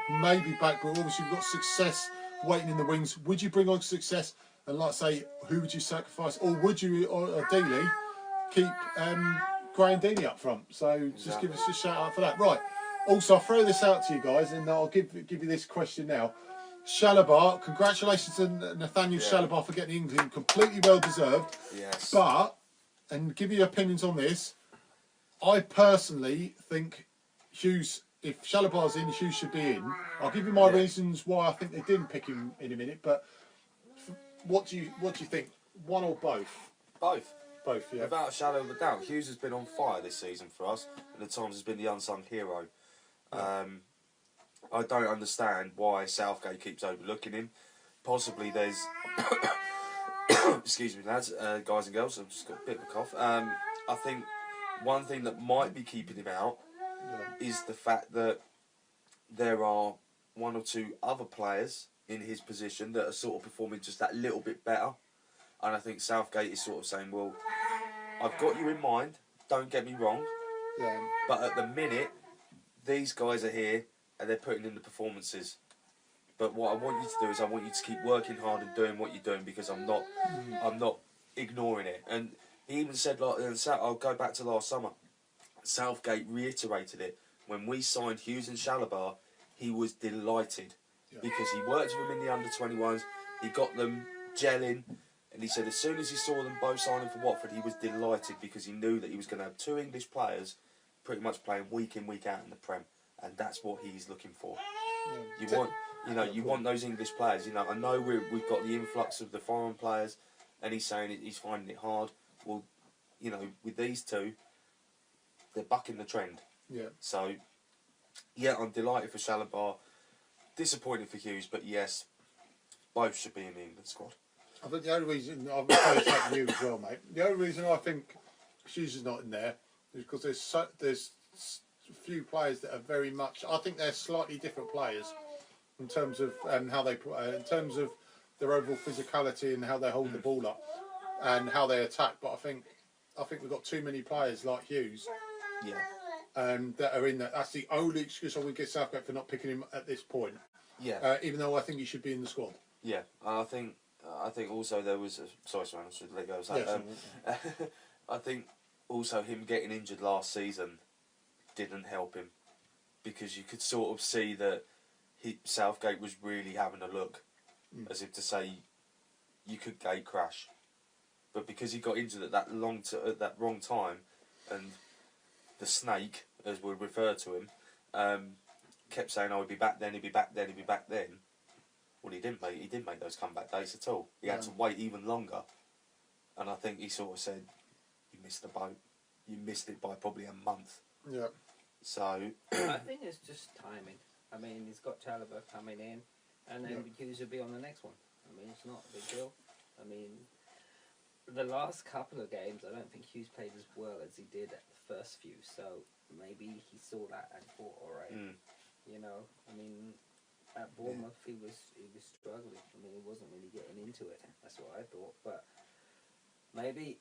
but obviously we've got Success waiting in the wings. Would you bring on Success? And like I say, who would you sacrifice? Or would you, ideally, keep Graham Deany up front? So just give us a shout out for that. Right. Also, I'll throw this out to you guys, and I'll give you this question now. Shalabar, congratulations to Nathaniel Shalabar for getting England, completely well deserved. Yes. But, and give your opinions on this, I personally think Hughes, if Shalabar's in, Hughes should be in. I'll give you my reasons why I think they didn't pick him in a minute. But what do you think? One or both? Both. Both, yeah. Without a shadow of a doubt, Hughes has been on fire this season for us, and at times has been the unsung hero. I don't understand why Southgate keeps overlooking him. Possibly there's, excuse me, lads, guys and girls. I've just got a bit of a cough. I think one thing that might be keeping him out is the fact that there are 1 or 2 other players in his position that are sort of performing just that little bit better. And I think Southgate is sort of saying, well, I've got you in mind, don't get me wrong, but at the minute, these guys are here and they're putting in the performances. But what I want you to do is I want you to keep working hard and doing what you're doing, because I'm not ignoring it. And he even said, like, I'll go back to last summer, Southgate reiterated it. When we signed Hughes and Shalabar, he was delighted because he worked with them in the under-21s, he got them gelling, and he said as soon as he saw them both signing for Watford, he was delighted because he knew that he was going to have 2 English players pretty much playing week in, week out in the Prem, and that's what he's looking for. You want those English players. You know, I know we've got the influx of the foreign players, and he's saying he's finding it hard. Well, you know, with these 2, they're bucking the trend. Yeah. So, yeah, I'm delighted for Shalabar. Disappointed for Hughes, but yes, both should be in the England squad. I think the only reason, I've been saying that to you as well, mate, the only reason I think Hughes is not in there is because there's a few players that are very much, I think they're slightly different players in terms of how they, in terms of their overall physicality and how they hold the ball up and how they attack. But I think we've got too many players like Hughes. Yeah. That are in that. That's the only excuse I would give Southgate for not picking him at this point. Yeah. Even though I think he should be in the squad. Yeah. I think also there was sorry, Simon, I should let go of that. I think also him getting injured last season didn't help him, because you could sort of see that Southgate was really having a look, as if to say you could gate crash, but because he got injured at that wrong time, and the snake, as we refer to him, kept saying, "Oh, he'd be back then. He'd be back then. He'd be back then." Well, he didn't make those comeback dates at all. He had to wait even longer, and I think he sort of said, "You missed the boat. You missed it by probably a month." Yeah. So I think it's just timing. I mean, he's got Chalobah coming in, and then Hughes will be on the next one. I mean, it's not a big deal. I mean, the last couple of games, I don't think Hughes played as well as he did at the first few. So maybe he saw that and thought, all right, you know. I mean, at Bournemouth, he was struggling. I mean, he wasn't really getting into it. That's what I thought. But maybe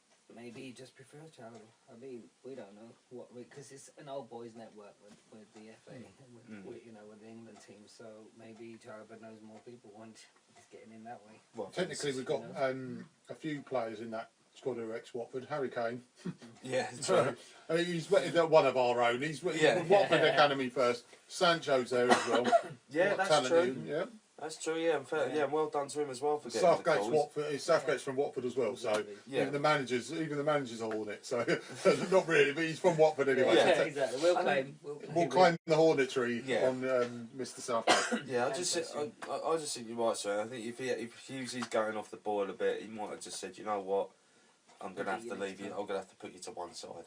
he just prefers Chalobah. I mean, we don't know what, because it's an old boys network with the FA, with, you know, with the England team. So maybe Chalobah knows more people and he's getting in that way. Well, technically, we've got a few players in that squad who are ex-Watford. Harry Kane. yeah, So, he's one of our own. He's Watford Academy first. Sancho's there as well. Yeah, that's true. Yeah. That's true, yeah, and yeah, well done to him as well for getting Southgate's the goals. Watford. Southgate's from Watford as well, so Yeah. even the managers are Hornets. So not really, but he's from Watford anyway. Yeah, exactly. We'll claim the Hornetry Yeah. on Mr. Southgate. Yeah, I just think you're right, sir. I think if Hughes is going off the boil a bit, he might have just said, you know what, I'm going to have to leave you. I'm going to have to put you to one side.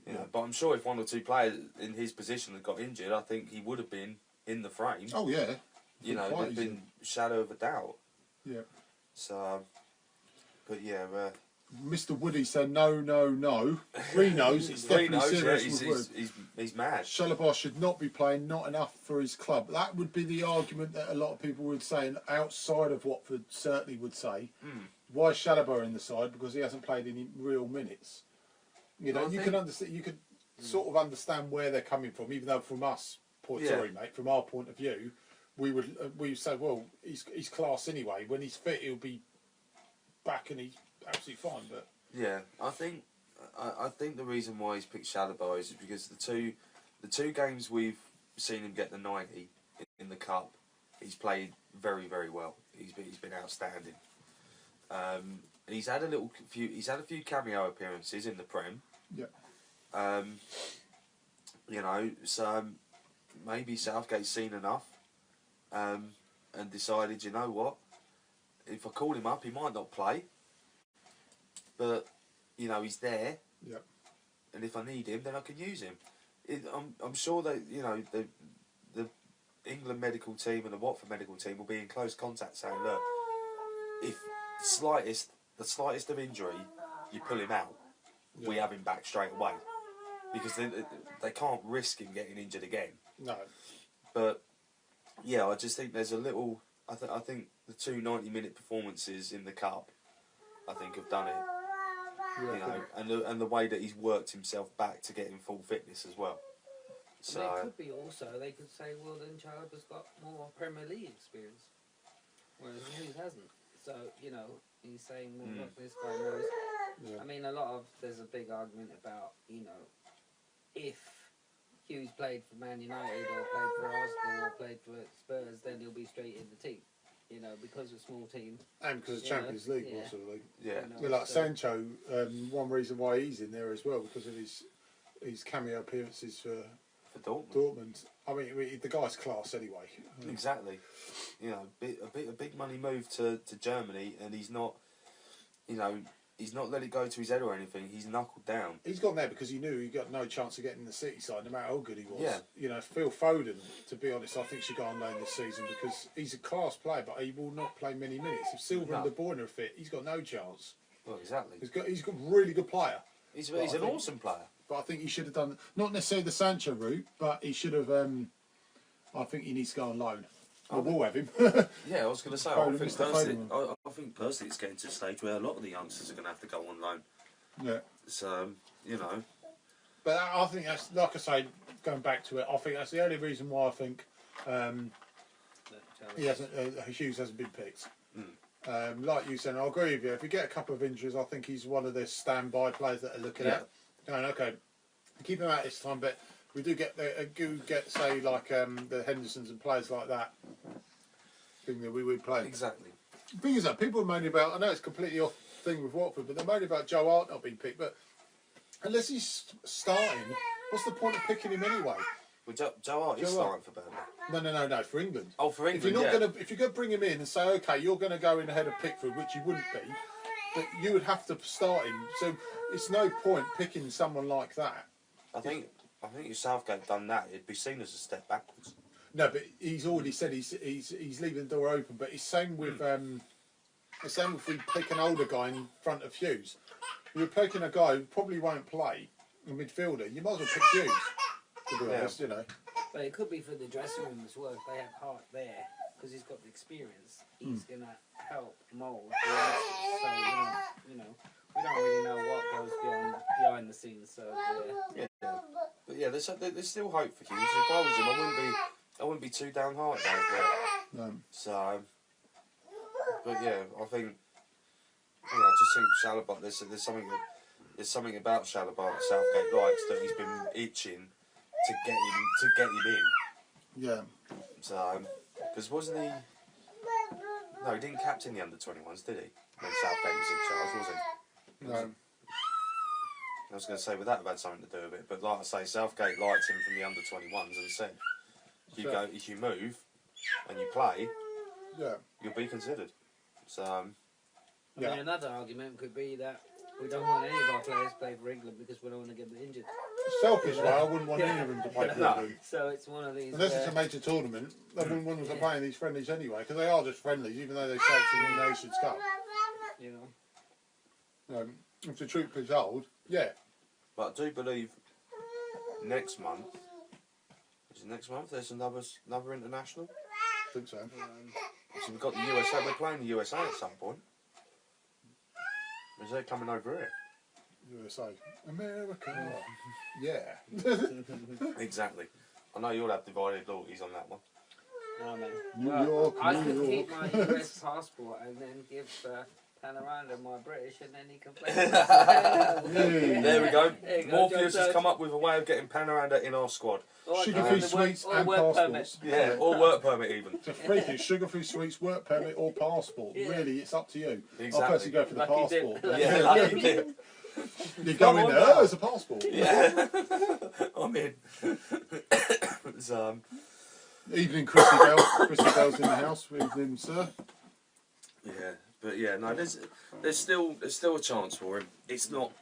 You know, but I'm sure if one or two players in his position had got injured, I think he would have been in the frame. Oh yeah. You know, there'd been shadow of a doubt. Yeah. So, but yeah. Mr. Woody said no. 3 no's. It's definitely serious. Yeah, he's mad. Chalobah should not be playing, not enough for his club. That would be the argument that a lot of people would say, and outside of Watford certainly would say. Why is Chalobah in the side? Because he hasn't played any real minutes. You know, you can understand. You could sort of understand where they're coming from, even though from us, from our point of view, we say, well, he's class anyway. When he's fit, he'll be back and he's absolutely fine. But yeah, I think the reason why he's picked Chalobah is because the two games we've seen him get the 90 in the cup, he's played very, very well. He's been outstanding. He's had a few cameo appearances in the Prem. yeah. You know, so maybe Southgate's seen enough. And decided, you know what, if I call him up, he might not play, but you know he's there. Yep. And if I need him, then I can use him. I'm sure that the England medical team and the Watford medical team will be in close contact, saying, look, if the slightest of injury, you pull him out, we have him back straight away, because they can't risk him getting injured again. No. But yeah, I just think there's a little. I think the 2 90-minute performances in the cup, I think, have done it. Yeah, you know, and the way that he's worked himself back to get in full fitness as well. So it could be also they could say, well, then Chalobah's got more Premier League experience, whereas Hughes hasn't. So you know, he's saying, well, look, this guy knows. Yeah. I mean, there's a big argument about, you know, if Hughes played for Man United or played for Arsenal or played for Spurs, then he'll be straight in the team. You know, because of a small team. And because of Champions League, yeah. also. yeah. You know, Well, like Sancho, one reason why he's in there as well, because of his cameo appearances for Dortmund. I mean, the guy's class anyway. Exactly. You know, a big money move to Germany, and he's not, you know, he's not let it go to his head or anything. He's knuckled down. He's gone there because he knew he got no chance of getting the City side, no matter how good he was. Yeah. You know, Phil Foden, to be honest, I think should go on loan this season because he's a class player, but he will not play many minutes. If Silva and De Bruyne are fit, he's got no chance. Well, exactly. He's got a really good player. He's an awesome player. But I think he should have done, not necessarily the Sancho route, but he should have, I think he needs to go on loan. We'll have him. Yeah, I was going to say, I think personally it's getting to a stage where a lot of the youngsters are going to have to go on loan. Yeah. So, you know. But I think that's, like I say, going back to it, I think that's the only reason why I think Hughes hasn't been picked. Like you said, I agree with you. If you get a couple of injuries, I think he's one of the standby players that are looking at. Going, okay, keep him out this time, but we do get say like the Hendersons and players like that. Thing that we would play. Exactly. The thing is that people are moaning about. I know it's completely off thing with Watford, but they're moaning about Joe Hart not being picked. But unless he's starting, What's the point of picking him anyway? Well, Joe Hart is Joe Hart. starting for Burnley. No, for England. Oh, for England, If you're gonna bring him in and say, okay, you're gonna go in ahead of Pickford, which you wouldn't be, but you would have to start him. So it's no point picking someone like that. I think if Southgate done that, it'd be seen as a step backwards. No, but he's already said he's leaving the door open. But it's same with if we pick an older guy in front of Hughes. You're picking a guy who probably won't play, a midfielder. You might as well pick Hughes. To be honest, you know. But it could be for the dressing room as well. If they have Hart there, because he's got the experience, he's gonna help mould the youngsters. So you know, we don't really know what goes behind the scenes. So But yeah, there's still hope for Hughes. If I was him, I wouldn't be too downhearted over it. No. So, but yeah, I think I just think Shalabah. There's something about Shalabah that Southgate likes, that he's been itching to get him in. Yeah. So, because wasn't he? No, he didn't captain the under-21s, did he? When Southgate was in charge, was he? No. I was going to say, would that have had something to do with it? But like I say, Southgate liked him from the under-21s and said, if you move and you play, Yeah. you'll be considered. So, I mean, another argument could be that we don't want any of our players to play for England because we don't want to get them injured. Selfish way, I wouldn't want any of them to play for England. So it's one of these. Unless it's a major tournament, I wouldn't want them to play in these friendlies anyway, because they are just friendlies, even though they say it's in the Nations Cup. You know. If the truth be told, yeah. but I do believe next month, is it next month? There's another international. I think so. So we've got the USA. We're playing the USA at some point. Is they coming over here? USA. America. Yeah. Exactly. I know you'll have divided loyalties on that one. No, man. New Well, York, I New could York. keep my US passport and then give Panorama my British, and then he can play. There we go. There you go, Morpheus John has Doe. come up with a way of getting Panorama in our squad. Sugar-free sweets and passports. Yeah, or work permit even. It's a free thing. Sugar-free sweets, work permit or passport. Yeah. Really, it's up to you. Exactly. I'll personally go for the Lucky dip. passport. Yeah, like you did. You go in there, there's a passport. Yeah. I'm in. So, Evening, Chrissy Bell. Chrissy Bell's in the house. Evening, sir. yeah, but yeah, no, there's still a chance for him. It's not.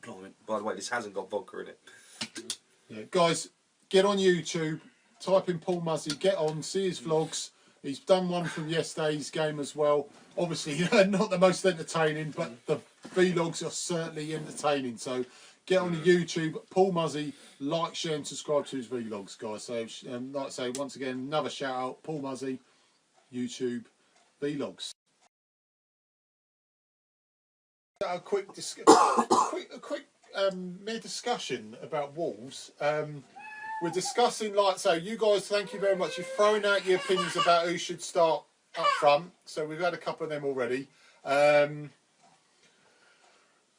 Blimey. By the way, this hasn't got vodka in it. Yeah, guys, get on YouTube, type in Paul Muzzy, get on, see his vlogs. He's done one from yesterday's game as well. Obviously, not the most entertaining, but the vlogs are certainly entertaining. So get on the YouTube, Paul Muzzy, like, share and subscribe to his vlogs, guys. So, like I say, once again, another shout out, Paul Muzzy, YouTube, vlogs. A quick mere discussion about Wolves. We're discussing, like, so you guys, thank you very much. You've thrown out your opinions about who should start up front. So we've had a couple of them already.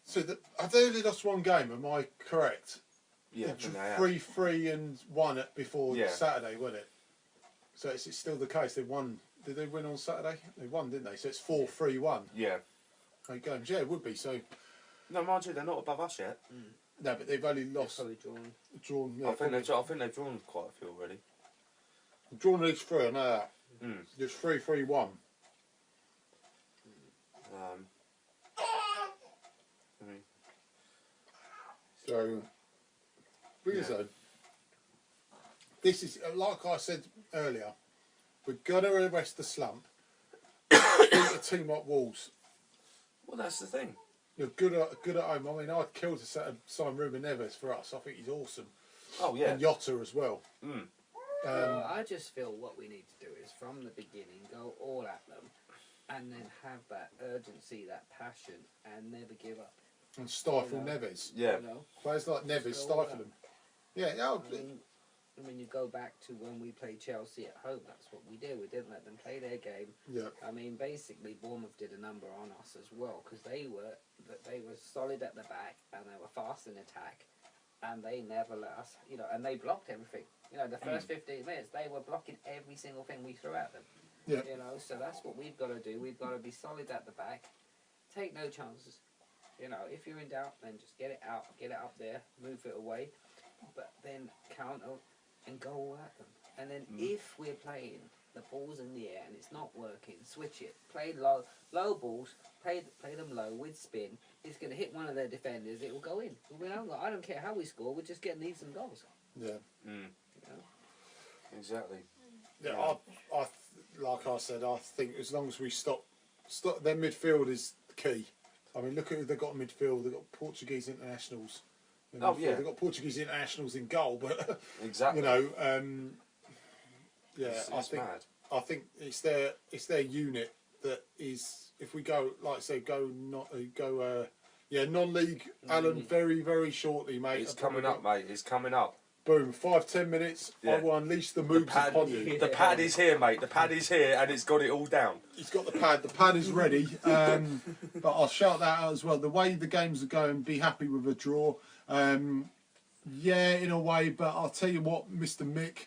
So they only lost one game, am I correct? Yeah, 3-3-1 before Yeah. Saturday, wasn't it? So it's still the case. They won. Did they win on Saturday? They won, didn't they? So it's 4-3-1. Yeah. 8 games. Yeah, it would be. So No, mind you, they're not above us yet. no, but they've only lost. Probably drawn. Drawn. Yeah, I think they've drawn quite a few already. drawn at least 3. I know that. Mm. It's 3-3-1. So, this is, like I said earlier, we're going to arrest the slump. Beat a team like Wolves. Well, that's the thing. You're good at home. I mean, I'd kill to sign Ruben Neves for us. I think he's awesome. Oh, yeah. And Jota as well. Mm. Well, I just feel what we need to do is from the beginning go all at them, and then have that urgency, that passion, and never give up. And stifle You know. Neves. Yeah. You know? Players like Neves Just go stifle them. Yeah, no, I mean, you go back to when we played Chelsea at home. That's what we did. We didn't let them play their game. yeah. I mean, basically, Bournemouth did a number on us as well because they were solid at the back and they were fast in attack, and they never let us. You know, and they blocked everything. You know, the first 15 minutes they were blocking every single thing we threw at them. Yeah. You know, so that's what we've got to do. We've got to be solid at the back, take no chances. You know, if you're in doubt, then just get it out, get it up there, move it away. but then counter and go at them. And then if we're playing the balls in the air and it's not working, switch it. Play low balls. Play them low with spin. It's going to hit one of their defenders. It will go in. I don't care how we score. We're just getting these some goals. Yeah. You know? Exactly. Yeah. Like I said, I think as long as we stop their midfield is key. I mean, look at who they've got in midfield. They've got Portuguese internationals. They've got Portuguese internationals in goal, but exactly. you know, I think it's their unit that is. If we go, like I say, non-league. Alan, very very shortly, mate. It's coming up, mate. It's coming up. Boom, 5-10 minutes. Yeah. I will unleash the moves upon you. The pad is here, mate. The pad is here, and it's got it all down. He's got the pad. The pad is ready. But I'll shout that out as well. The way the games are going, be happy with a draw. Yeah, in a way. But I'll tell you what, Mr. Mick,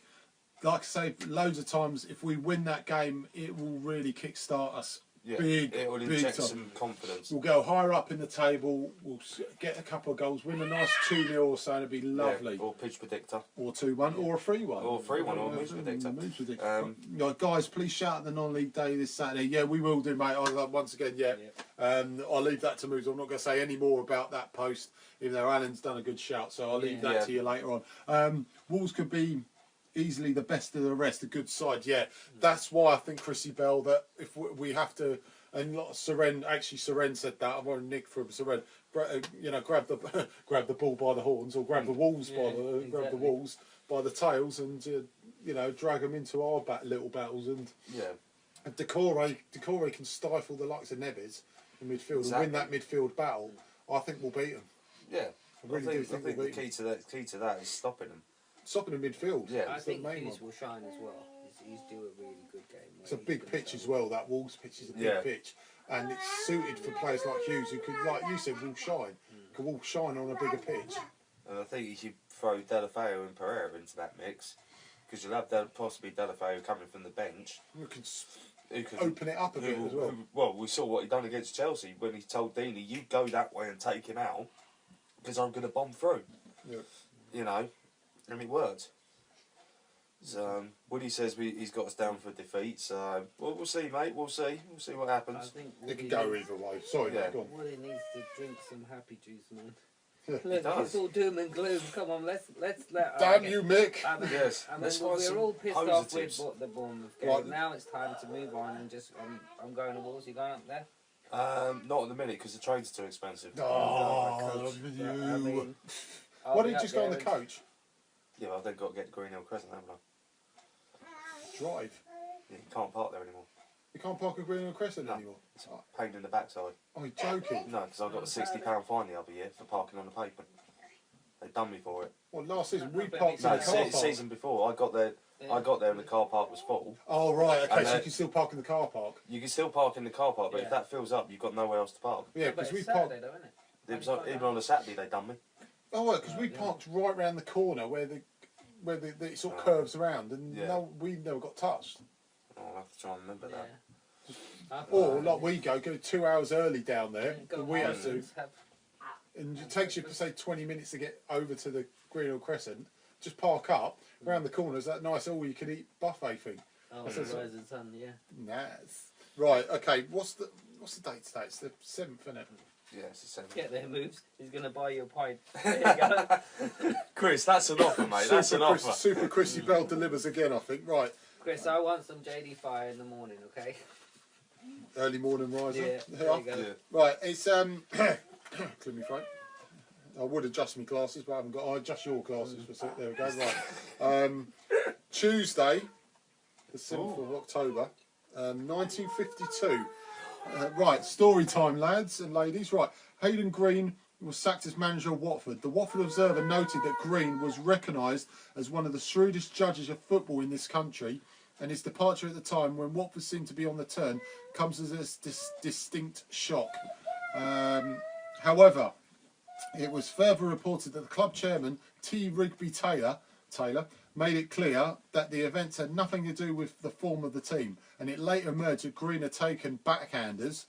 like I say loads of times, if we win that game, it will really kickstart us. Yeah, Big it will inject some confidence. We'll go higher up in the table. We'll get a couple of goals, win a nice 2-0 or so, and it'd be lovely. Yeah, or Pidge predictor. Or 2-1, or a 3-1. Or 3-1, or Moobs predictor. Guys, please shout at the non-league day this Saturday. Yeah, we will do, mate. Once again, yeah. I'll leave that to Moobs. I'm not going to say any more about that post, even though Alan's done a good shout. So I'll leave that to you later on. Wolves could be easily the best of the rest, a good side. Yeah, that's why I think Chrissy Bell, that if we have to, and Soren said that. I want to nick from Soren. Grab the bull by the horns, or grab the wolves grab the wolves by the tails, and drag them into our little battles. And Decore can stifle the likes of Neves in midfield and win that midfield battle. I think we'll beat them. Yeah, I really do think the key to that is stopping them. Stopping in midfield. Yeah, I think Pidge will shine as well. He's doing a really good game. It's a big pitch as well. That Wolves pitch is a big pitch, and it's suited for players like Hughes, who could, like you said, will shine. Can all shine on a bigger pitch. And I think you should throw Delafeu and Pereira into that mix, because you'll have possibly Delafeu coming from the bench. Who can open it up a bit as well. Well, we saw what he done against Chelsea when he told Deeney, "You go that way and take him out, because I'm going to bomb through." Yeah. And it worked. So Woody says he's got us down for defeat. So we'll see, mate. We'll see what happens. I think it can go either way. Sorry, mate, go on. Woody needs to drink some happy juice, man. Look, it's all doom and gloom. Come on, let's let. Damn you, Mick. Yes. We're all pissed off with the Bournemouth game. Right. Now it's time to move on and just. I'm going to Wolves. You going up there? Not at the minute because the train's too expensive. Oh, you. Why didn't you just go on the coach? Yeah, well, I've then got to get to Green Hill Crescent, haven't I? Drive? Yeah, you can't park there anymore. You can't park at Green Hill Crescent anymore? It's a pain in the backside. Oh, you're joking? No, because I got a £60 fine the other year for parking on the pavement. They done me for it. Well, last season we parked in the car park. Season before, I got there and the car park was full. Oh, right, okay, so you can still park in the car park? You can still park in the car park, but if that fills up, you've got nowhere else to park. Yeah, because we parked... Even on a Saturday, they done me. Oh, right, because we parked right round the corner where it sort of curves around, and we never got touched. Oh, I'll have to try and remember that. Or, like we go 2 hours early down there, and we have to. And it takes you, say, 20 minutes to get over to the Green Hill Crescent. Just park up, round the corner is that nice all-you-can-eat buffet thing. Oh, the Rising Sun, yeah. Nice. Right, okay, what's the date today? It's the 7th, isn't it? Yeah, it's the 7th. Get there, Moves. He's going to buy you a pint. There you go. Chris, that's an offer, mate. That's an offer. Super Chrissy Bell delivers again, I think. Right. Chris, I want some JD Fire in the morning, okay? Early morning riser. Yeah, there you go. Yeah. Right, it's clear me throat. I would adjust my glasses, but I haven't got. I adjust your glasses. There we go. Right. Tuesday, the 7th of October, 1952. Right, story time, lads and ladies. Right, Hayden Green was sacked as manager of Watford. The Watford Observer noted that Green was recognised as one of the shrewdest judges of football in this country, and his departure at the time when Watford seemed to be on the turn comes as a distinct shock. However, it was further reported that the club chairman, T. Rigby Taylor, made it clear that the events had nothing to do with the form of the team, and it later emerged that Green had taken backhanders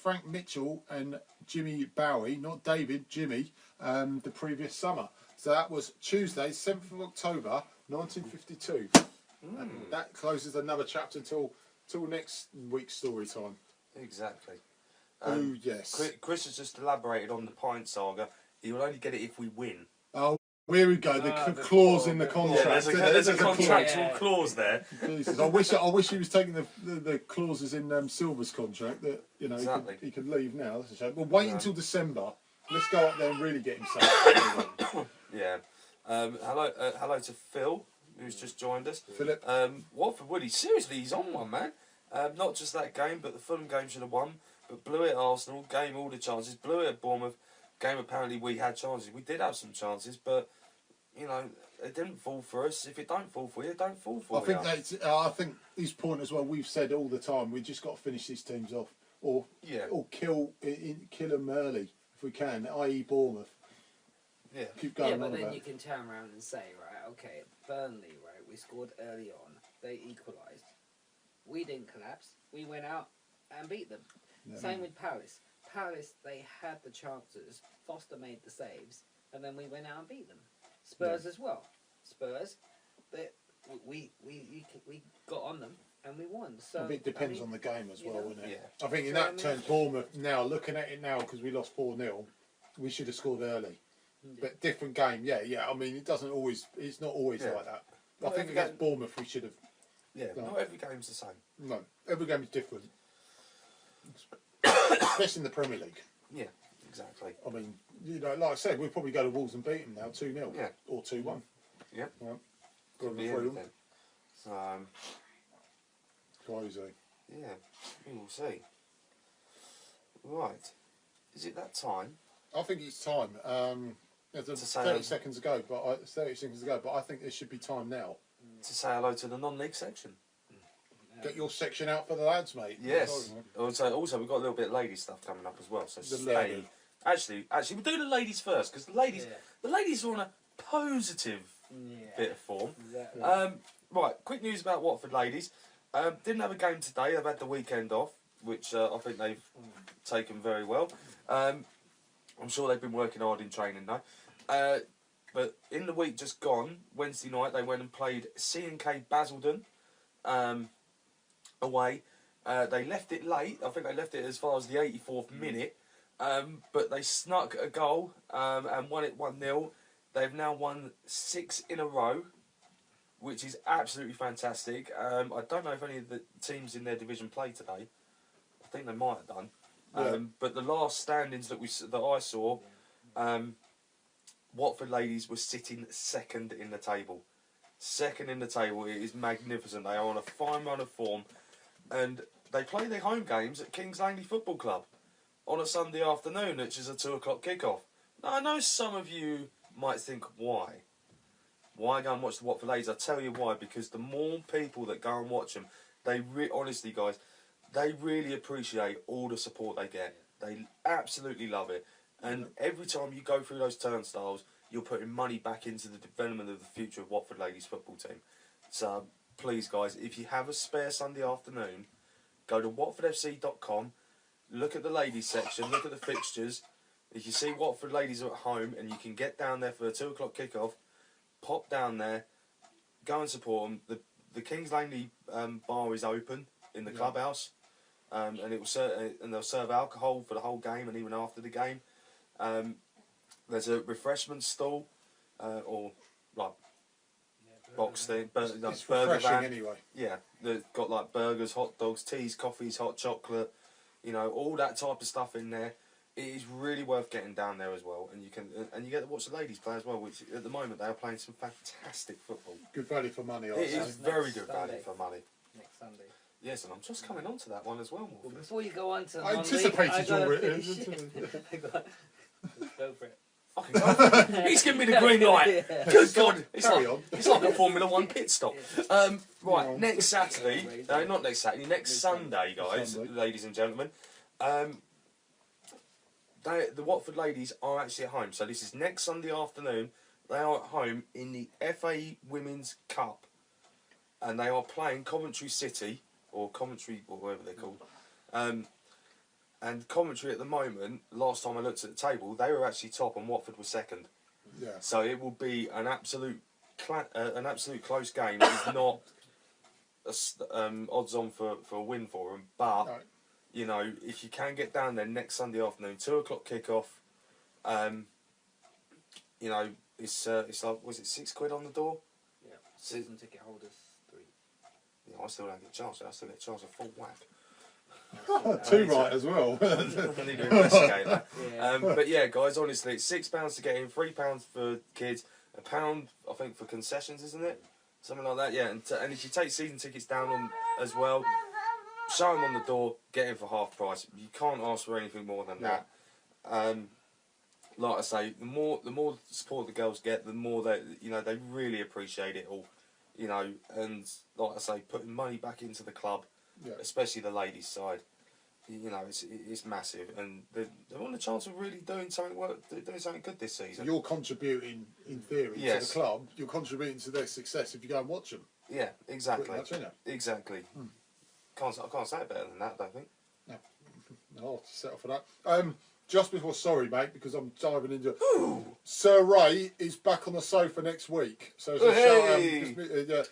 Frank Mitchell and Jimmy Bowie, not David, Jimmy, the previous summer. So that was Tuesday, 7th of October, 1952. And that closes another chapter till next week's story time. Exactly. Oh, yes. Chris has just elaborated on the pint saga. He will only get it if we win. Oh, here we go. The clause in the contract. Yeah, there's a contractual clause there. Jesus, I wish he was taking the clauses in Silver's contract that Exactly. he could leave now. That's a shame. Well, wait until December. Let's go up there and really get him safe. Yeah. Hello to Phil, who's just joined us. Philip. Watford Woody, seriously, he's on one, man. Not just that game, but the Fulham game should have won. But blew it at Arsenal, gave all the chances. Blew it at Bournemouth. Game apparently we had chances. We did have some chances, but it didn't fall for us. If it don't fall for you, it don't fall for you. I think his point as well. We've said all the time. We just got to finish these teams off, or kill them early if we can. I.e. Bournemouth. Yeah. Keep going. Yeah, but on then about. you can turn around and say, right, okay, Burnley, right, we scored early on. They equalised. We didn't collapse. We went out and beat them. Yeah. Same with Palace. Palace, they had the chances. Foster made the saves, and then we went out and beat them. Spurs as well. Spurs, we got on them and we won. So I think it depends on the game as well, doesn't it? Yeah. I think in that terms, Bournemouth now, looking at it now, because we lost 4-0, we should have scored early. But different game, yeah. I mean, it's not always like that. I think against Bournemouth we should have. Yeah, not every game's the same. No, every game is different. Especially in the Premier League. Yeah, exactly. I mean, like I said, we'll probably go to Wolves and beat them now 2-0. Yeah. Or 2-1. Yeah. Could be everything. So, crazy. yeah, we will see. Right. Is it that time? I think it's time. There's 30 seconds ago, but I think there should be time now. To say hello to the non-league section. Get your section out for the lads, mate. Yes. Also, we've got a little bit of ladies stuff coming up as well. So lady. Actually, we'll do the ladies first because the ladies are on a positive bit of form. Exactly. Right. Quick news about Watford ladies. Didn't have a game today. They've had the weekend off, which I think they've taken very well. I'm sure they've been working hard in training though. But in the week just gone, Wednesday night, they went and played C&K Basildon away. They left it late. I think they left it as far as the 84th minute. But they snuck a goal and won it 1-0. They've now won 6 in a row, which is absolutely fantastic. I don't know if any of the teams in their division played today. I think they might have done. Yeah. But the last standings that I saw, Watford ladies were sitting second in the table. Second in the table. It is magnificent. They are on a fine run of form. And they play their home games at Kings Langley Football Club on a Sunday afternoon, which is a 2 o'clock kickoff. Now, I know some of you might think, why? Why go and watch the Watford ladies? I'll tell you why. Because the more people that go and watch them, honestly, guys, they really appreciate all the support they get. They absolutely love it. And every time you go through those turnstiles, you're putting money back into the development of the future of Watford ladies football team. So please, guys, if you have a spare Sunday afternoon, go to watfordfc.com, look at the ladies section, look at the fixtures. If you see Watford ladies are at home and you can get down there for a 2 o'clock kickoff, pop down there, go and support them. The Kings Langley bar is open in the clubhouse, and they'll serve alcohol for the whole game and even after the game. There's a refreshment stall, or like box thing, It's burger refreshing van. anyway. Yeah, they've got like burgers, hot dogs, teas, coffees, hot chocolate, all that type of stuff in there. It is really worth getting down there as well, and you get to watch the ladies play as well, which at the moment they are playing some fantastic football. Good value for money. It is very good value for money. Next Sunday. Yes, and I'm just coming on to that one as well. Well, before you go on to I non-league, anticipated gotta already. finish. Go for it. Fucking go. He's giving me the green light. Good God, it's Carry like on. it's like a Formula 1 pit stop. Right, No. next Saturday, not next Saturday, next Sunday, guys, Sunday. ladies and gentlemen. The Watford ladies are actually at home. So this is next Sunday afternoon. They are at home in the FA Women's Cup, and they are playing Coventry City or Coventry or whatever they're called. And Coventry at the moment, last time I looked at the table, they were actually top and Watford was second. Yeah. So it will be an absolute close game. It's not odds on for a win for them, but No. you know, if you can get down there next Sunday afternoon, 2:00 kickoff, you know, it's like, was it £6 on the door? Yeah. Season ticket holders, 3. Yeah, I still don't get charged. I still get charged a full whack. 2 right as well. I need to investigate that. Yeah. But yeah, guys, honestly, it's £6 to get in, £3 for kids, £1 I think for concessions, isn't it? Something like that. Yeah, and if you take season tickets down on as well, show them on the door, get in for half price. You can't ask for anything more than that. Like I say, the more support the girls get, the more they really appreciate it all. You know, and like I say, putting money back into the club, especially the ladies' side, you know, it's massive, and they want a chance of really doing something good this season. You're contributing, in theory, to the club. You're contributing to their success if you go and watch them. Yeah, exactly. Pretty much, isn't it? Exactly. I can't say it better than that, I don't think. No, I'll have to settle for that. Just before, sorry, mate, because I'm diving into. Sir Ray is back on the sofa next week, so it's a shout out. Yeah.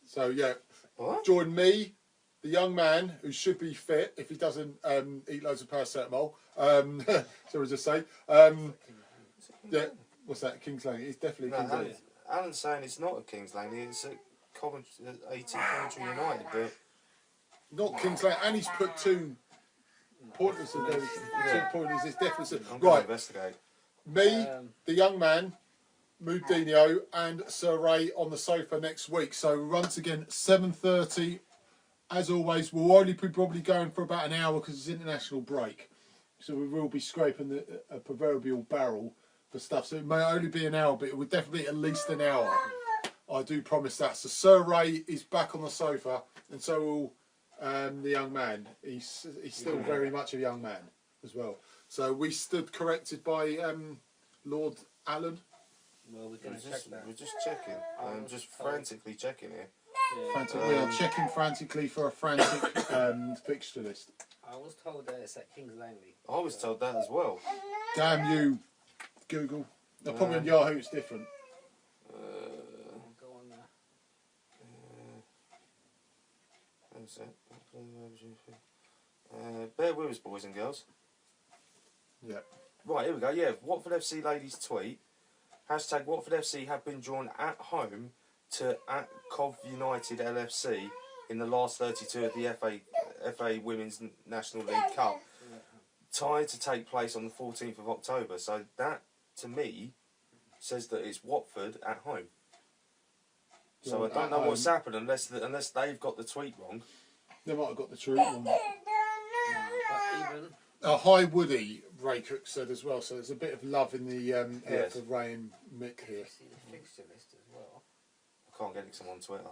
So yeah, What? join me, the young man who should be fit if he doesn't eat loads of paracetamol. So as I say, yeah, what's that? King's Lane. It's definitely King's Lane. Alan's saying it's not at King's Lane. It's at Coventry, 18 Coventry United, but Not King's Lane, and he's put 2 pointers in there. 2 pointers. It's definitely I'm going right. to investigate. Me, the young man, Deano and Sir Ray on the sofa next week. So once again, 7:30. As always, we'll only be probably going for about an hour because it's international break. So we will be scraping a proverbial barrel for stuff. So it may only be an hour, but it will definitely be at least an hour. I do promise that. So Sir Ray is back on the sofa, and so will the young man. He's still very much a young man as well. So we stood corrected by Lord Alan. Well, we're going to check that. We're just checking. I'm just frantically checking here. Yeah. We are checking frantically for a frantic fixture list. I was told that it's at King's Langley. I was told that as well. Damn you, Google. Now, probably on Yahoo it's different. I'll go on there. Bear with us, boys and girls. Yeah. Right, here we go. Yeah, Watford FC ladies tweet. Hashtag Watford FC have been drawn at home to at Cov United LFC in the last 32 of the FA Women's National League Cup. Tied to take place on the 14th of October. So that, to me, says that it's Watford at home. So I don't know what's happened unless they've got the tweet wrong. They might have got the truth wrong. But even High Woody, Ray Cook said as well, so there's a bit of love in the air Yes. for Ray and Mick here. see the fixture list as well. I can't get it on Twitter.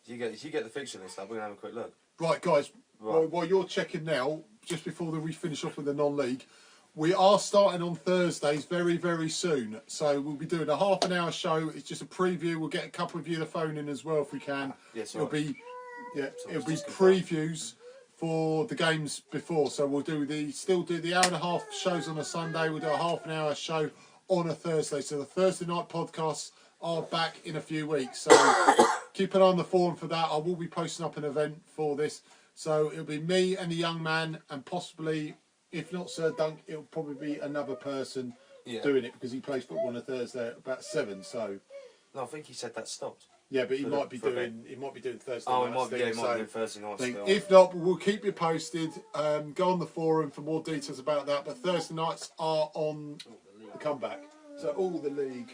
If you get the fixture list up, we're going to have a quick look. Right, guys, Right. while you're checking now, just before we finish off with the non-league, we are starting on Thursdays very, very soon. So we'll be doing a half an hour show. It's just a preview. We'll get a couple of you to phone in as well if we can. Yes, It'll right. be previews for the games before. So we'll still do the hour and a half shows on a Sunday. We'll do a half an hour show on a Thursday. So the Thursday night podcasts are back in a few weeks. So keep an eye on the forum for that. I will be posting up an event for this. So it'll be me and the young man, and possibly, if not Sir Dunk, it'll probably be another person doing it because he plays football on a Thursday at about 7. So No, I think he said that stopped. yeah, but he For might the- be for a doing Thursday. Oh, it nights might be, thing, he might so be doing Thursday night thing. still. If not, we'll keep you posted. Go on the forum for more details about that. But Thursday nights are on the comeback. So all the league.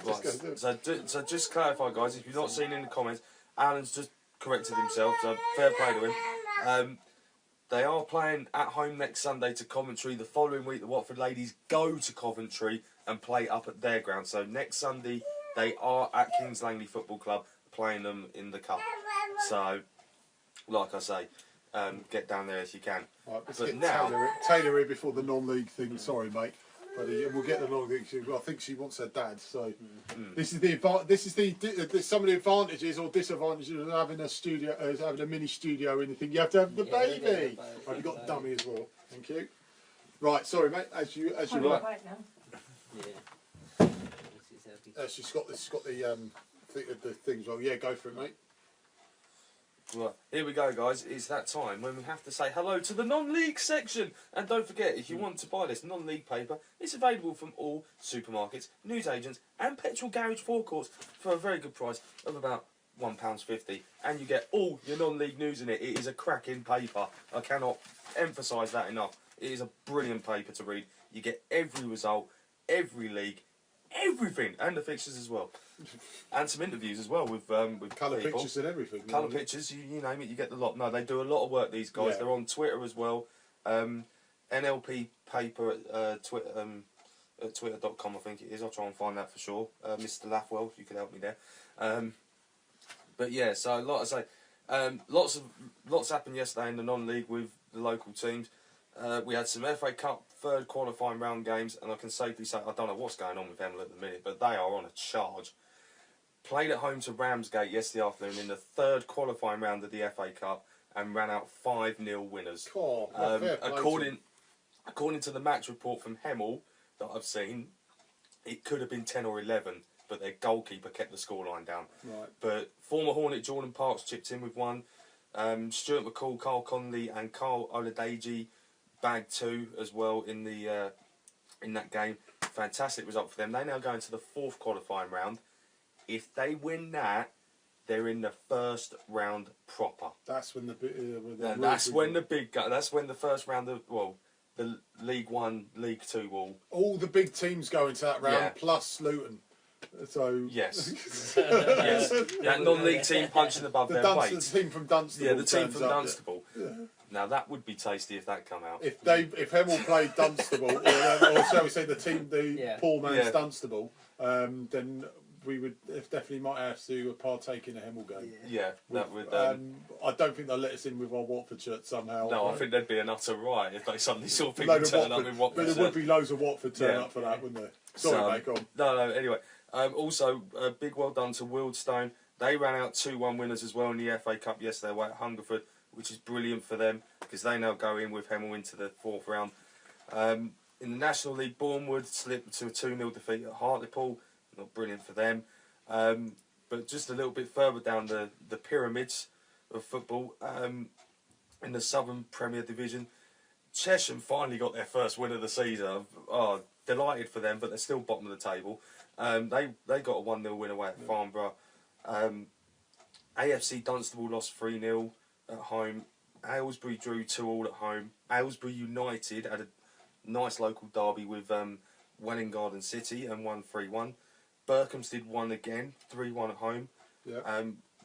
Just go through. Right, so just clarify, guys, if you've not seen in the comments, Alan's just corrected himself, so fair play to him. They are playing at home next Sunday to Coventry. The following week, the Watford ladies go to Coventry and play up at their ground. So next Sunday, they are at Kings Langley Football Club playing them in the cup. So, like I say, get down there if you can. Right, let's But get now- Taylor here before the non-league thing. Sorry, mate. But we'll get the long. I think she wants her dad. So this is the some of the advantages or disadvantages of having a studio, having a mini studio. And anything you have to have the baby. I've got the dummy as well. Thank you. Right, sorry, mate. As you right. Yeah. She's got the things. Well, yeah, go for it, mate. Right, here we go, guys. It's that time when we have to say hello to the non-league section. And don't forget, if you want to buy this non-league paper, it's available from all supermarkets, newsagents and petrol garage forecourts for a very good price of about £1.50. And you get all your non-league news in it. It is a cracking paper. I cannot emphasise that enough. It is a brilliant paper to read. You get every result, every league, everything, and the fixtures as well. And some interviews as well with colour people. pictures and everything. Colour pictures, you name it, you get the lot. No, they do a lot of work, these guys. Yeah. They're on Twitter as well. NLP paper at Twitter, at twitter.com, I think it is. I'll try and find that for sure. Mr. Lathwell, if you could help me there. But yeah, so like I say, lots happened yesterday in the non-league with the local teams. We had some FA Cup third qualifying round games, and I can safely say I don't know what's going on with Hemel at the minute, but they are on a charge. Played at home to Ramsgate yesterday afternoon in the third qualifying round of the FA Cup and ran out 5-0 winners. Oh, fair play According to the match report from Hemel that I've seen, it could have been 10 or 11, but their goalkeeper kept the scoreline down. Right. But former Hornet Jordan Parks chipped in with one. Stuart McCall, Carl Connolly and Carl Oladeji bagged 2 as well in that game. Fantastic result for them. They now go into the fourth qualifying round. If they win that, they're in the first round proper. That's when that's when the first round of the League 1, League 2 will. All the big teams go into that round, plus Luton. So yes, yes, that non-league team punching above their weight. The team from Dunstable. Yeah, the team from Dunstable. Yeah. Now that would be tasty if that come out. If Hemel played Dunstable, or shall we say the poor man's Dunstable, then we would definitely might have to partake in a Hemel game. Yeah, that would. I don't think they'll let us in with our Watford shirt somehow. No, I think there'd be an utter riot if they suddenly saw people turn up in Watford. But there would be loads of Watford turn up for that, wouldn't there? Sorry, mate, go on. No, anyway. Also, a big well done to Wildstone. They ran out 2-1 winners as well in the FA Cup yesterday away at Hungerford, which is brilliant for them because they now go in with Hemel into the fourth round. In the National League, Bournemouth slipped to a 2-0 defeat at Hartlepool. Not brilliant for them. But just a little bit further down the pyramids of football, in the Southern Premier Division, Chesham finally got their first win of the season. Oh, delighted for them, but they're still bottom of the table. They got a 1-0 win away at Farnborough. AFC Dunstable lost 3-0 at home. Aylesbury drew 2-2 at home. Aylesbury United had a nice local derby with Welling Garden City and won 3-1. Berkhamsted won again, 3-1 at home,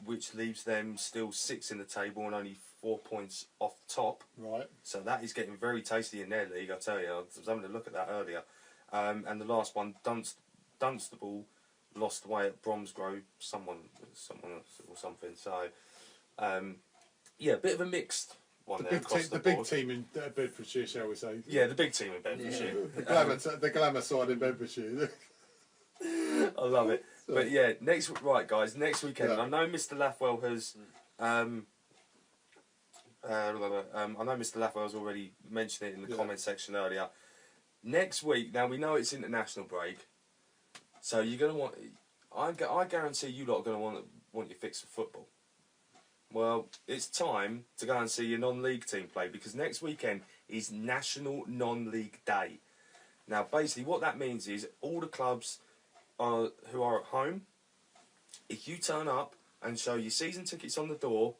which leaves them still 6 in the table and only 4 points off top. Right. So that is getting very tasty in their league, I tell you. I was having a look at that earlier. And the last one, Dunstable lost away at Bromsgrove, someone or something. So, a bit of a mixed one there across the board. Big team in Bedfordshire, shall we say? Yeah, the big team in Bedfordshire. The glamour side in Bedfordshire. I love it. But yeah, next weekend. I know Mr. Lathwell has. I know Mr. Lathwell has already mentioned it in the comment section earlier. Next week, now we know it's international break, so you're going to want. I guarantee you lot are going to want your fix of football. Well, it's time to go and see your non-league team play because next weekend is National Non-League Day. Now, basically, what that means is all the clubs who are at home, if you turn up and show your season tickets on the door,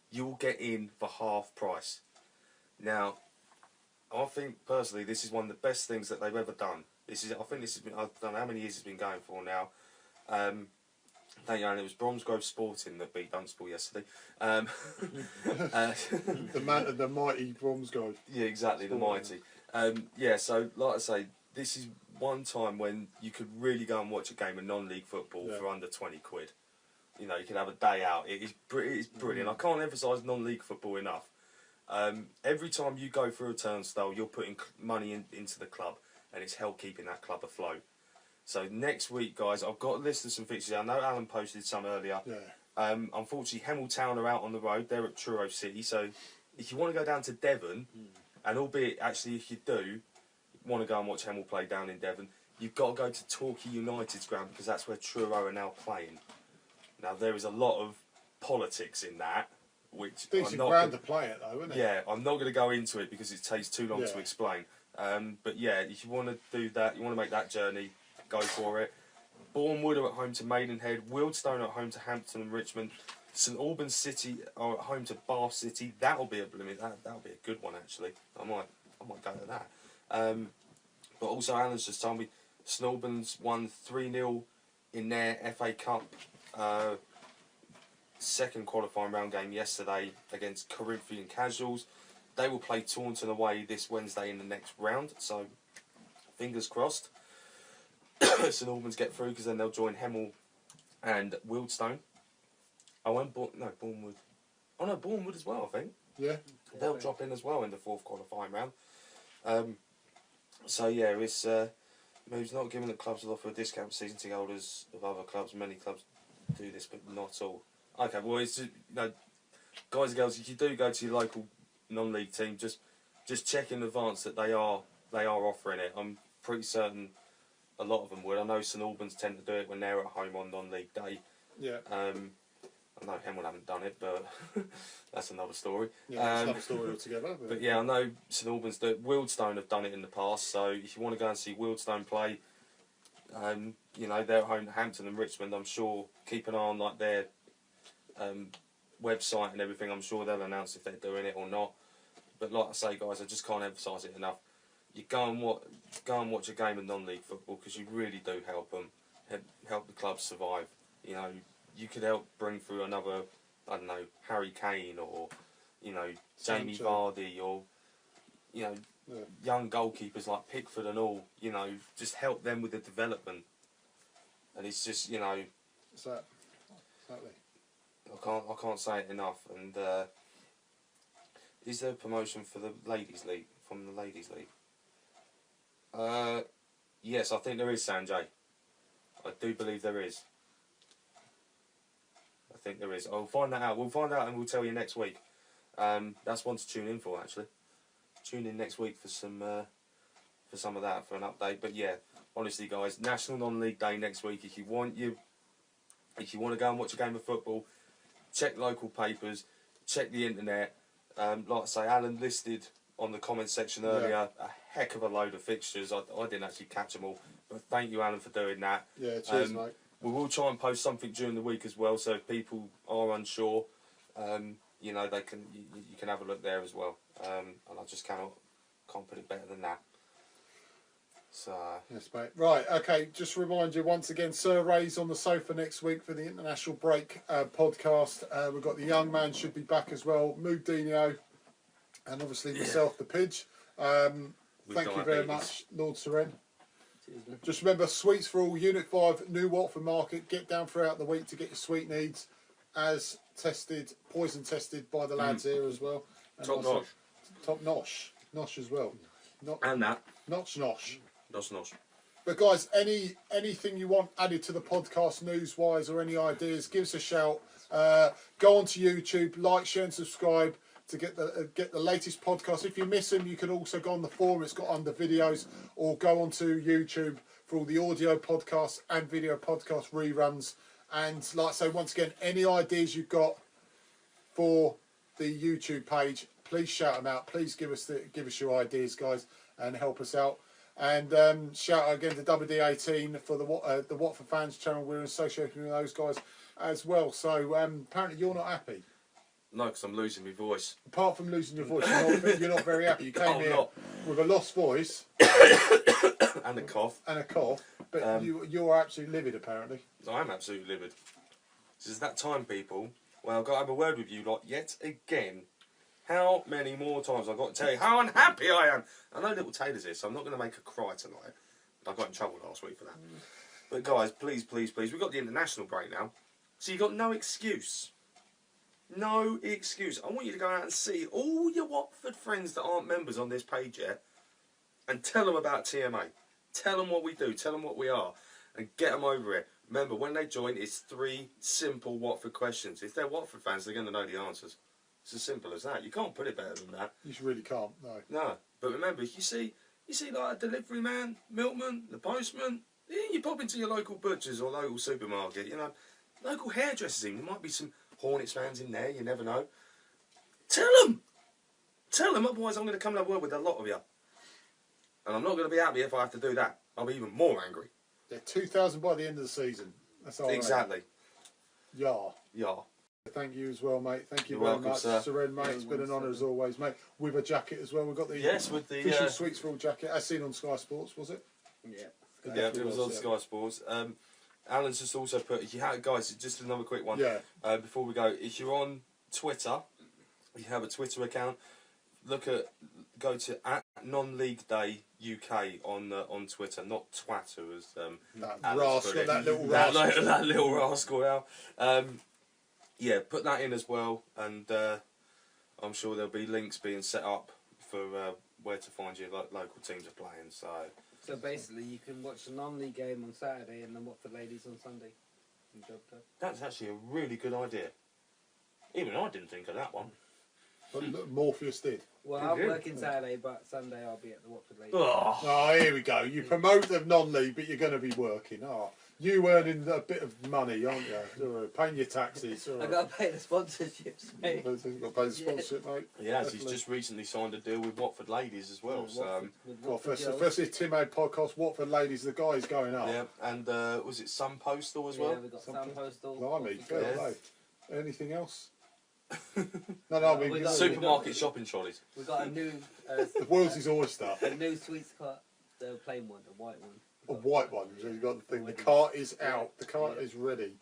you will get in for half price. Now, I think personally this is one of the best things that they've ever done. I think this has been, I don't know how many years it's been going for now. And it was Bromsgrove Sporting that beat Dunstable yesterday. The mighty Bromsgrove. Yeah, exactly, the mighty. So like I say, this is one time when you could really go and watch a game of non-league football for under 20 quid. You know, you can have a day out. It is brilliant. I can't emphasise non-league football enough. Every time you go through a turnstile, you're putting money into the club. and it's helped keeping that club afloat. So next week, guys, I've got a list of some fixtures. I know Alan posted some earlier. Yeah. Unfortunately, Hemel Town are out on the road. They're at Truro City. So if you want to go down to Devon, and albeit actually if you do want to go and watch Hemel play down in Devon, you've got to go to Torquay United's ground because that's where Truro are now playing. Now there is a lot of politics in that, which Decent ground to play it though, isn't it? Yeah, I'm not going to go into it because it takes too long to explain. But yeah, if you want to do that, you want to make that journey, go for it. Bournemouth are at home to Maidenhead, Wealdstone are at home to Hampton and Richmond, St Albans City are at home to Bath City. That'll be that'll be a good one actually. I might go to that. But also Alan's just told me St Albans won 3-0 in their FA Cup second qualifying round game yesterday against Corinthian Casuals. They will play Taunton away this Wednesday in the next round, so fingers crossed. St Albans get through because then they'll join Hemel and Wealdstone. Bournemouth. Oh no, Bournemouth as well, I think. Yeah. They'll drop in as well in the fourth qualifying round. So yeah, it's Moobs not giving the clubs will offer a discount for season ticket holders of other clubs. Many clubs do this, but not all. Okay, well, it's just, guys and girls, if you do go to your local non-league team, just check in advance that they are offering it. I'm pretty certain a lot of them would. I know St Albans tend to do it when they're at home on non-league day. Yeah. I know Hemel haven't done it, but that's another story. Yeah, that's another story altogether. But yeah, I know St Albans do it. Wealdstone have done it in the past, so if you want to go and see Wealdstone play, they're at home to Hampton and Richmond. I'm sure keep an eye on their website and everything. I'm sure they'll announce if they're doing it or not. But like I say, guys, I just can't emphasise it enough. You go and watch a game of non-league football because you really do help them, help the club survive. You could help bring through another, I don't know, Harry Kane or, Jamie Vardy or, young goalkeepers like Pickford and all. Just help them with the development. And it's just, Exactly. I can't say it enough. And is there a promotion for the ladies' league from the ladies' league? Yes, I think there is, Sanjay. I do believe there is. I think there is. I'll find that out. We'll find out and we'll tell you next week. That's one to tune in for actually. Tune in next week for some of that for an update. But yeah, honestly, guys, National Non-League Day next week. If you want to go and watch a game of football, check local papers, check the internet. Like I say, Alan listed on the comments section earlier a heck of a load of fixtures. I didn't actually catch them all, but thank you, Alan, for doing that. Yeah, cheers, mate. We will try and post something during the week as well, so if people are unsure, you can have a look there as well. And I just can't put it better than that. So yes, mate. Right, okay. Just remind you once again, Sir Ray's on the sofa next week for the International Break podcast. We've got the young man should be back as well, Mood Deano, and obviously myself, the Pidge. Thank you very much, Lord Seren. Just remember, sweets for all, Unit 5, New Watford Market. Get down throughout the week to get your sweet needs, as tested, poison tested by the lads here as well. And top notch. Top nosh. Nosh as well. And that. Notch nosh. Nosh. But guys, anything you want added to the podcast news-wise or any ideas, give us a shout. Go onto YouTube, like, share and subscribe to get the latest podcast. If you miss them, you can also go on the forum. It's got under videos, or go onto YouTube for all the audio podcasts and video podcast reruns. And like I say, once again, any ideas you've got for the YouTube page, please shout them out. Please give us your ideas, guys, and help us out. And shout out again to WD18 for the Watford Fans channel. We're associated with those guys as well. So apparently you're not happy. No, because I'm losing my voice. Apart from losing your voice, you're not very happy. You came here with a lost voice and a cough. But you're absolutely livid, apparently. I am absolutely livid. This is that time, people. Well, I've got to have a word with you lot yet again. How many more times I've got to tell you how unhappy I am? I know little Taylor's here, so I'm not going to make her cry tonight. I got in trouble last week for that. But guys, please, we've got the international break now, so you've got no excuse. No excuse. I want you to go out and see all your Watford friends that aren't members on this page yet, and tell them about TMA. Tell them what we do, tell them what we are, and get them over it. Remember, when they join, it's 3 simple Watford questions. If they're Watford fans, they're going to know the answers. It's as simple as that. You can't put it better than that. You really can't, no. No, but remember, you see like a delivery man, milkman, the postman. You pop into your local butcher's or local supermarket. You know, local hairdressers. There might be some Hornets fans in there. You never know. Tell them. Otherwise, I'm going to come and have a word with a lot of you. And I'm not going to be happy if I have to do that. I'll be even more angry. They're 2,000 by the end of the season. That's all. Exactly. Yeah. Yeah. Thank you as well, mate. Thank you You're very welcome, much, sir. Seren, mate. It's been an honour as always, mate. With a jacket as well. We've got the With the official Sweets for All jacket, as seen on Sky Sports, was it? Yeah. Yeah, it was on Sky Sports. Alan's just also put, if you have, guys, just another quick one. Yeah. Before we go, if you're on Twitter, you have a Twitter account. Go to @non-league-day UK on Twitter, not Twatter as That Alan's rascal, put it. that little rascal. that little rascal now. Yeah, put that in as well, and I'm sure there'll be links being set up for where to find your local teams are playing. So basically, you can watch the non-league game on Saturday and then Watford ladies on Sunday. That's actually a really good idea. Even I didn't think of that one. But look, Morpheus did. Well, I'm working Saturday, but Sunday I'll be at the Watford ladies. Oh, here we go. You promote the non-league, but you're going to be working. Oh, you earning a bit of money, aren't you? Paying your taxes. I've got to pay the sponsorships, mate. You've got to pay the sponsorship, mate. Yeah, he's just recently signed a deal with Watford ladies as well. Well, firstly, TMA podcast, Watford ladies, the guy's going up. Yeah, and was it Sun Postal as well? Yeah, we've got Sun Postal. Blimey, fair play. Anything else? No, we we got- Supermarket shopping trolleys. We've got a new, the world's his oyster. a new sweets cart, the plain one, the white one. A white one. So you've got the thing. The cart is out. The cart is ready.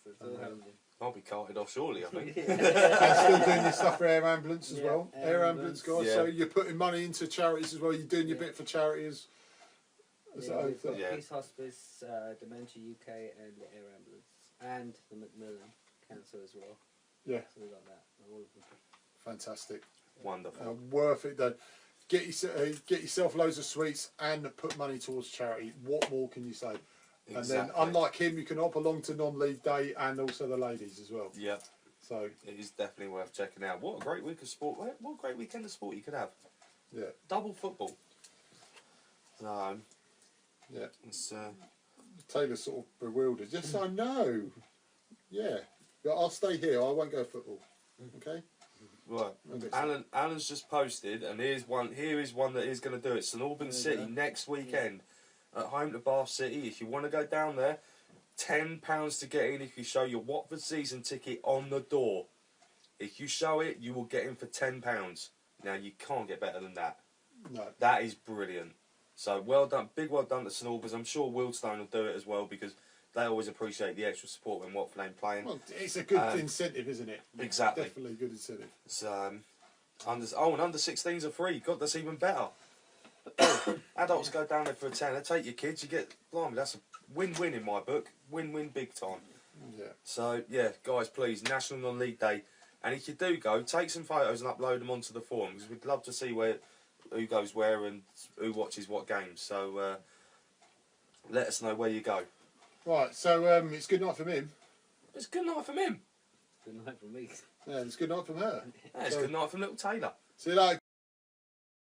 So it's all happening. I'll be carted off shortly, I think. And still doing your stuff for Air Ambulance as Yeah, well. Air Air Ambulance, guys. Yeah. So you're putting money into charities as well. You're doing your bit for charities. Yeah, we've got Yeah. Peace Hospice, Dementia UK, and the Air Ambulance, and the Macmillan Cancer as well. Yeah. So we got that. All of them. Fantastic. Wonderful. Worth it though. Get yourself loads of sweets and put money towards charity. What more can you say? Exactly. And then, unlike him, you can hop along to non-league day and also the ladies as well. Yeah. So it is definitely worth checking out. What a great week of sport! What a great weekend of sport you could have. yeah, Double football. yeah. It's, Taylor's sort of bewildered. Yes, I know. Yeah, but I'll stay here. I won't go football. Okay. right. Alan's just posted, and here is one that is going to do it. St Albans City next weekend at home to Bath City. If you want to go down there, £10 to get in if you show your Watford season ticket on the door. If you show it, you will get in for £10. Now, you can't get better than that. No. That is brilliant. So, well done. Big well done to St Albans. I'm sure Wildstone will do it as well because they always appreciate the extra support when Watford ain't playing. Well, it's a good incentive, isn't it? Exactly. Definitely a good incentive. So, and under 16s are free. God, that's even better. Adults go down there for a tenner. Take your kids. You get, blimey, that's a win-win in my book. Win-win big time. Yeah. So, yeah, guys, please, National Non-League Day. And if you do go, take some photos and upload them onto the forum because we'd love to see who goes where and who watches what games. So, let us know where you go. Right, so it's good night from him. It's good night from him. Good night from me. Yeah, it's good night from her. Yeah, it's good night from little Taylor. See you later,